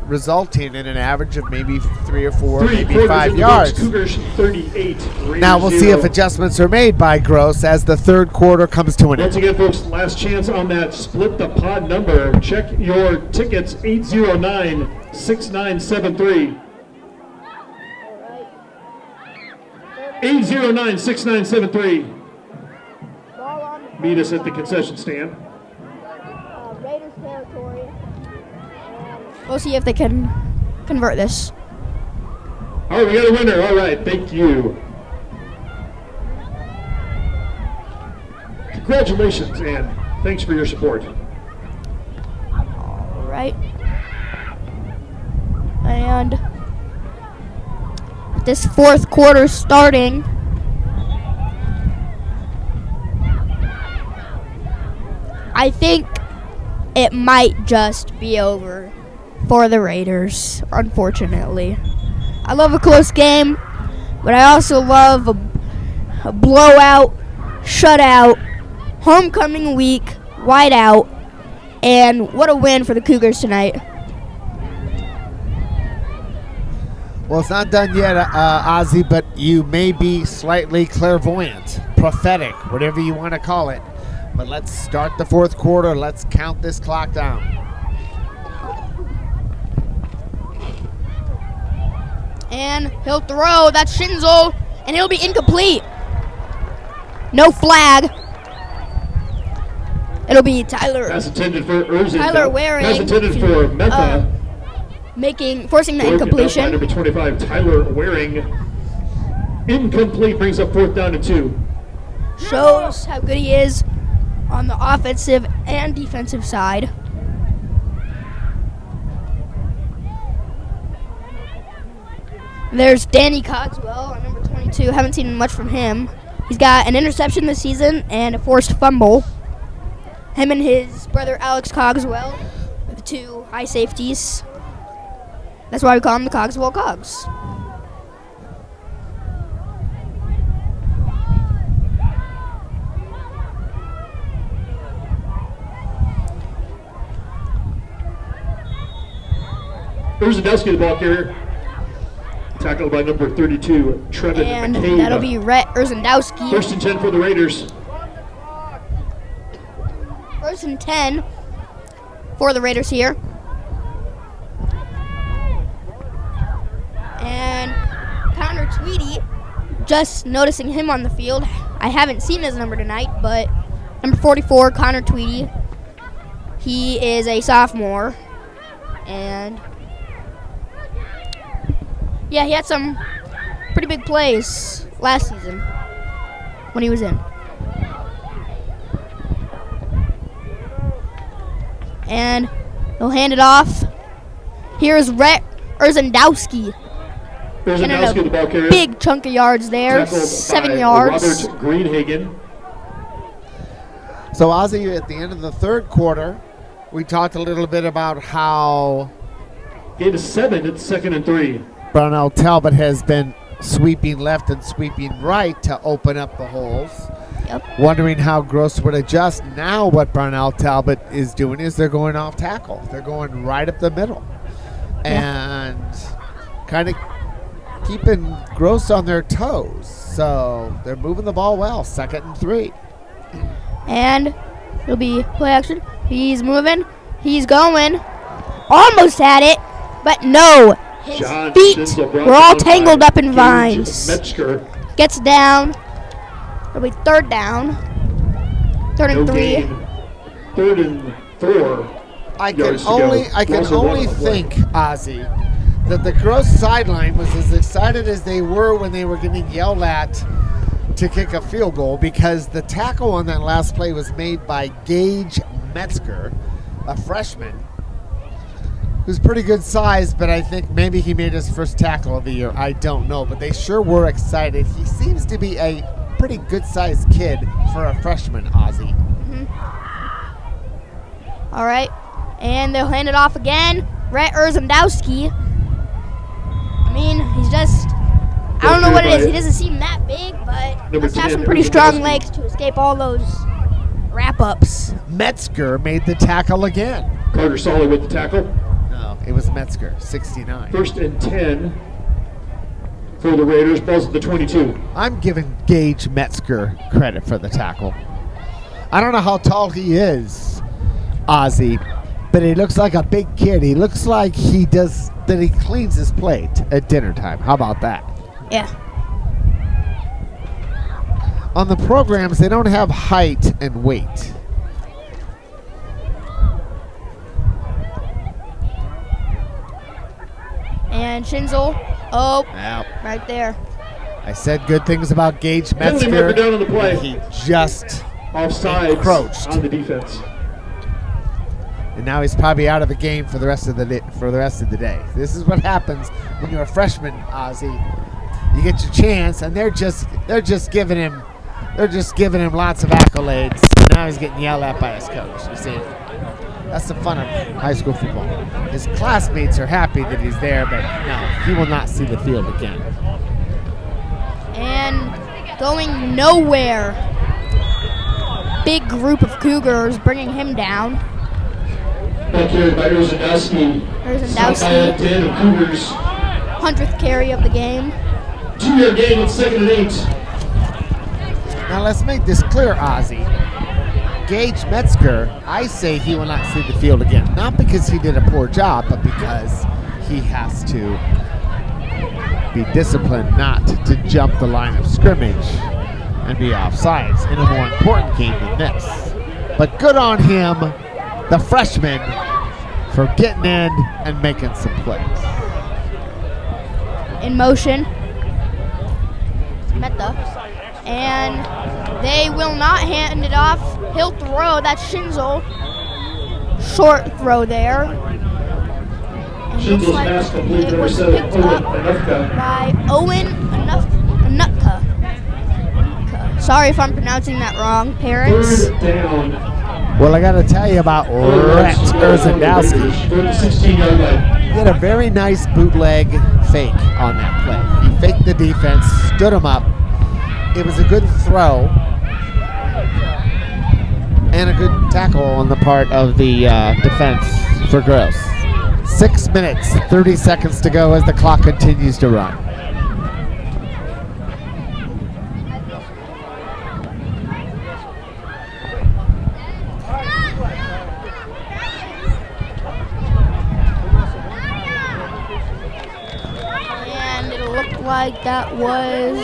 resulting in an average of maybe 3 or 4, maybe 5 yards. Cougars 38. Raiders now we'll 0. see if adjustments are made by Gross as the third quarter comes to an end. Once again, folks, last chance on that split the pod number. Check your tickets, 809-6973. 809-6973. Meet us at the concession stand. Raiders territory. We'll see if they can convert this. All right, we got a winner. All right, thank you. Congratulations, and thanks for your support. All right. And this fourth quarter starting. I think it might just be over for the Raiders, unfortunately. I love a close game, but I also love a blowout, shutout, homecoming week, whiteout, and what a win for the Cougars tonight. Well, it's not done yet, Ozzy, but you may be slightly clairvoyant, prophetic, whatever you want to call it. But let's start the fourth quarter. Let's count this clock down. And he'll throw. That's Schinzel, and it'll be incomplete. No flag. It'll be Tyler. That's intended for Urzin. Tyler Waring. That's intended for Meta. Forcing the incompletion. Number 25, Tyler Waring. Incomplete, brings up 4th down and 2. Shows how good he is on the offensive and defensive side. There's Danny Cogswell, number 22. Haven't seen much from him. He's got an interception this season and a forced fumble. Him and his brother Alex Cogswell are the two high safeties. That's why we call him the Cogswell Cogs. There's Zadowski, the ball carrier. Tackled by number 32, Trevin And McCabe. that'll be Rhett Urzendowski. First and 10 for the Raiders. First and 10 for the Raiders here. And Connor Tweedy, just noticing him on the field. I haven't seen his number tonight, but number 44, Connor Tweedy. He is a sophomore. And yeah, he had some pretty big plays last season when he was in. And he'll hand it off. Here's Rhett Urzendowski. Urzendowski, the ball carrier. Big chunk of yards there. Tackled 7 by yards. Robert Greenhagen. So, Ozzy, at the end of the third quarter, we talked a little bit about how Gain of 7, it's 2nd and 3. Brownell Talbot has been sweeping left and sweeping right to open up the holes. Yep. Wondering how Gross would adjust. Now what Brownell Talbot is doing is they're going off tackle. They're going right up the middle. And kind of keeping Gross on their toes. So they're moving the ball well. 2nd and 3. And it'll be play action. He's moving. He's going. Almost had it, but no. His John feet Schinzel were all brought tangled by up in Gage vines. Metzger. Gets down. It'll be third down. 3rd and No 3. gain. 3rd and 4. I can yards to only go. I can Russell only won the play. think, Ozzy, that the Gross sideline was as excited as they were when they were getting yelled at to kick a field goal, because the tackle on that last play was made by Gage Metzger, a freshman who's pretty good size, but I think maybe he made his first tackle of the year. I don't know, but they sure were excited. He seems to be a pretty good-sized kid for a freshman, Ozzy. All right. And they'll hand it off again. Rhett Urzendowski. I mean, he's just, I don't know what it is. He doesn't seem that big, but Number must have 10, some pretty strong Urzendowski. legs to escape all those wrap-ups. Metzger made the tackle again. Carter Solly with the tackle. No, it was Metzger, 69. 1st and 10 for the Raiders. Ball's at the 22. I'm giving Gage Metzger credit for the tackle. I don't know how tall he is, Ozzy, but he looks like a big kid. He looks like he cleans his plate at dinner time. How about that? Yeah. On the programs, they don't have height and weight. And Schinzel. Oh, Well, right there. I said good things about Gage Penalty Metzger. marker down on the play. and he just, Offsides Encroached. on the defense. and now he's probably out of the game for the rest of the day. This is what happens when you're a freshman, Ozzy. You get your chance, and they're just giving him lots of accolades. And now he's getting yelled at by his coach. You see, that's the fun of high school football. His classmates are happy that he's there, but no, he will not see the field again. And going nowhere. Big group of Cougars bringing him down. Ball carried by Urzendowski. Urzendowski. 10 of Cougars. 100th carry of the game. 2-yard gain. It's 2nd and 8. Now let's make this clear, Ozzy. Gage Metzger, I say he will not see the field again. Not because he did a poor job, but because he has to be disciplined not to jump the line of scrimmage and be offsides in a more important game than this. But good on him, the freshman, for getting in and making some plays. In motion. Meta. And they will not hand it off. He'll throw. That's Shinzo. Short throw there. And looks Shinzo's like pass complete. it Number was 7, picked Owen up Anutka. by Owen Anutka. Sorry if I'm pronouncing that wrong, parents. Third down. Well, I got to tell you about Rhett Urzendowski. From the 16-yard line. He had a very nice bootleg fake on that play. He faked the defense, stood him up. It was a good throw and a good tackle on the part of the defense for Gross. 6 minutes, 30 seconds to go as the clock continues to run. And it looked like that was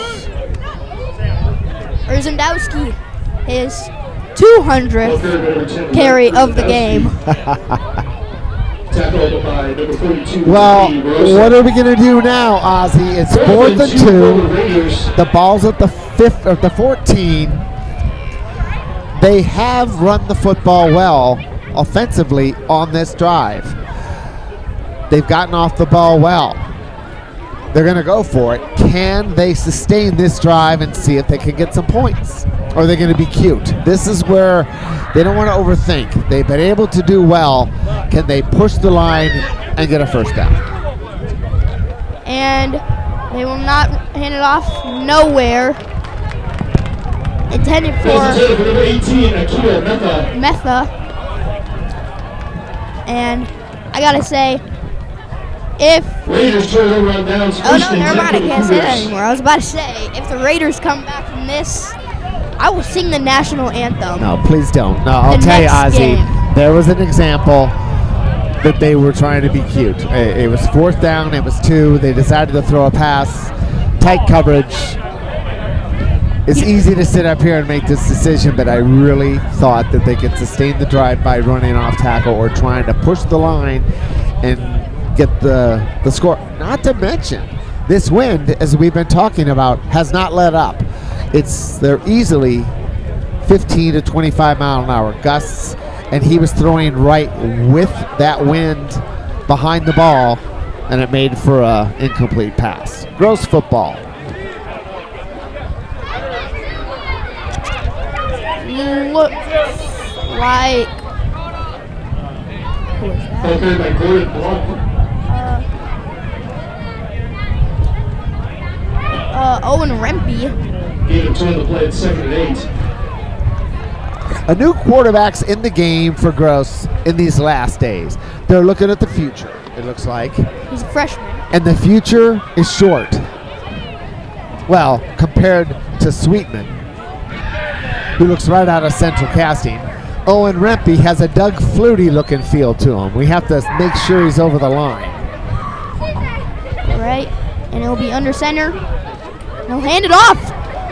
Urzendowski, his 200th carry of the game. Tackled by number 42. Well, Rosa. what are we going to do now, Ozzy? It's 4th and 2. The ball's at the 14. They have run the football well offensively on this drive. They've gotten off the ball well. They're going to go for it. Can they sustain this drive and see if they can get some points? Or are they going to be cute? This is where they don't want to overthink. They've been able to do well. Can they push the line and get a first down? And they will not hand it off nowhere. Intended for Number 18, Akil Metha. Metha. And I got to say, if... Raiders turn over on downs. Oh, no, never mind. I can't say that anymore. I was about to say, if the Raiders come back from this, I will sing the national anthem. No, please don't. No, I'll tell you, next Ozzy, game. there was an example that they were trying to be cute. It was 4th down. It was 2. They decided to throw a pass. Tight coverage. It's easy to sit up here and make this decision, but I really thought that they could sustain the drive by running off tackle or trying to push the line and get the score. Not to mention, this wind, as we've been talking about, has not let up. They're easily 15 to 25 mile an hour gusts, and he was throwing right with that wind behind the ball, and it made for an incomplete pass. Gross football. Looks like... Who is that? Okay, by Gordon Blunt. Owen Rempe. Gave him time to play at 2nd and 8. A new quarterback's in the game for Gross in these last days. They're looking at the future, it looks like. He's a freshman. And the future is short. Well, compared to Sweetman, who looks right out of Central Casting, Owen Rempe has a Doug Flutie looking feel to him. We have to make sure he's over the line. Right, and it'll be under center. He'll hand it off,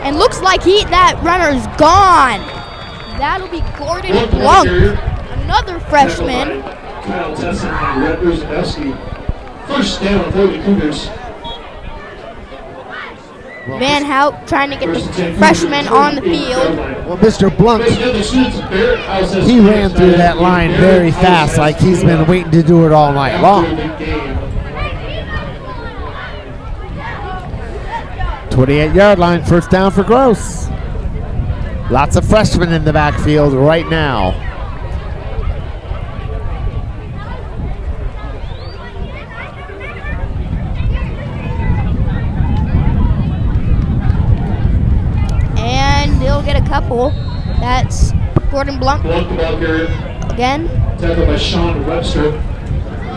and looks like that runner's gone. That'll be Gordon Blunk, another freshman. Kyle Tesson and Rhett Urzendowski. First down for the Cougars. Van Hout trying to get the freshman on the field. Well, Mr. Blunt, he ran through that line very fast, like he's been waiting to do it all night long. 28-yard line, first down for Gross. Lots of freshmen in the backfield right now. And they'll get a couple. That's Gordon Blunt again. Tackled by Sean Webster.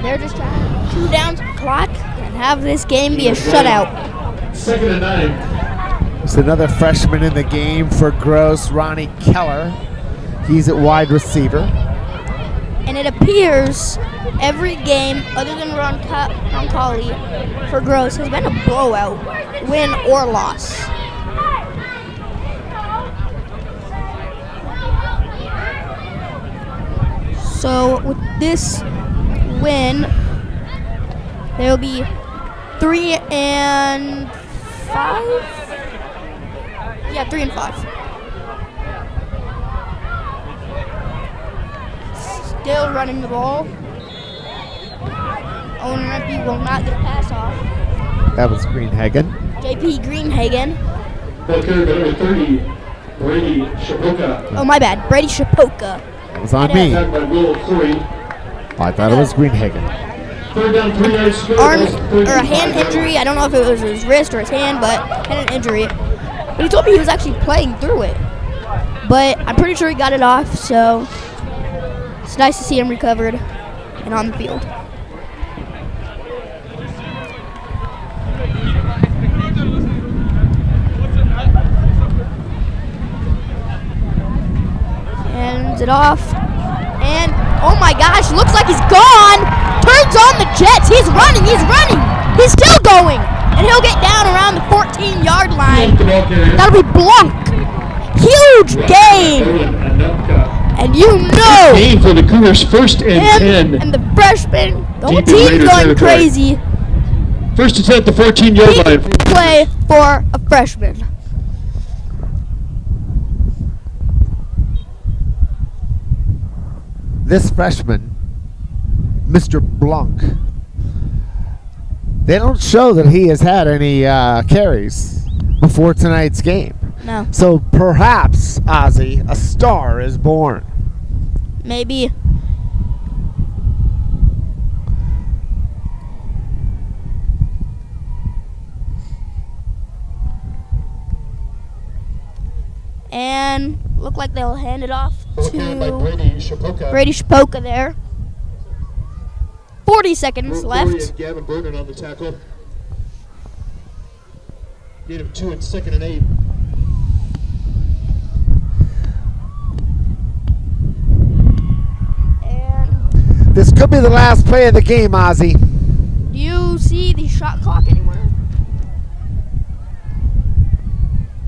They're just trying to 2 downs the clock and have this game be a shutout. 2nd and 9. It's another freshman in the game for Gross, Ronnie Keller. He's at wide receiver. And it appears every game other than Roncalli for Gross has been a blowout, win or loss. So with this win, there will be 3-5. Yeah, Yeah, 3-5. Still running the ball. Owen Rempe will not get a pass off. That was Greenhagen. JP Greenhagen. Ball carried by number 30, Brady Shapoka. Oh, my bad. Brady Shapoka. That was on me. Attacked by Will Corey. I thought it was Greenhagen. Third down, 3 yards. Arm or a hand injury. I don't know if it was his wrist or his hand, but had an injury. But he told me he was actually playing through it. But I'm pretty sure he got it off, so it's nice to see him recovered and on the field. Hands it off. And, oh my gosh, looks like he's gone. Turns on the Jets. He's running. He's still going. And he'll get down around the 14-yard line. That'll be Blanc. Huge gain. And you know. Gain for the Cougars, first and 10. And the freshman, the whole Deep in team's Raider going territory. crazy. First attempt at the 14-yard line. Big play for a freshman. This freshman, Mr. Blanc, they don't show that he has had any carries before tonight's game. No. So perhaps, Ozzy, a star is born. Maybe. And look like they'll hand it off to Brady Shapoka there. 40 seconds left. Gavin Burton on the tackle. Gain of 2 and 2nd and 8. And This could be the last play of the game, Ozzy. do you see the shot clock anywhere?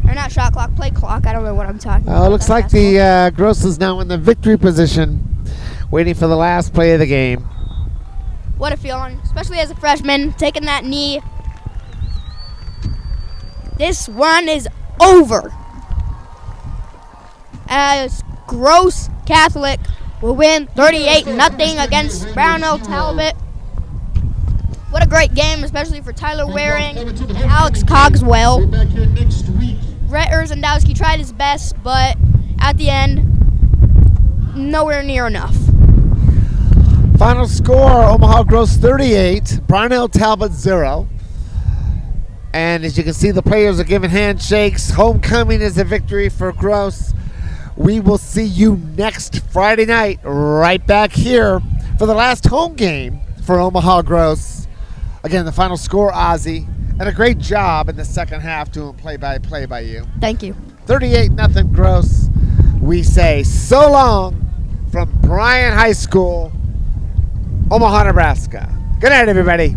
Or not shot clock, play clock. I don't know what I'm talking about. It looks like the Gross is now in the victory position, waiting for the last play of the game. What a feeling, especially as a freshman, taking that knee. This one is over. As Gross Catholic will win 38-0 against Brownell Talbot. What a great game, especially for Tyler Waring and Alex Cogswell. Back here next week. Rhett Urzendowski tried his best, but at the end, nowhere near enough. Final score, Omaha Gross 38, Brownell Talbot 0. And as you can see, the players are giving handshakes. Homecoming is a victory for Gross. We will see you next Friday night right back here for the last home game for Omaha Gross. Again, the final score, Ozzy, and a great job in the second half doing play-by-play by you. Thank you. 38-0 Gross. We say so long from Bryan High School, Omaha, Nebraska. Good night, everybody.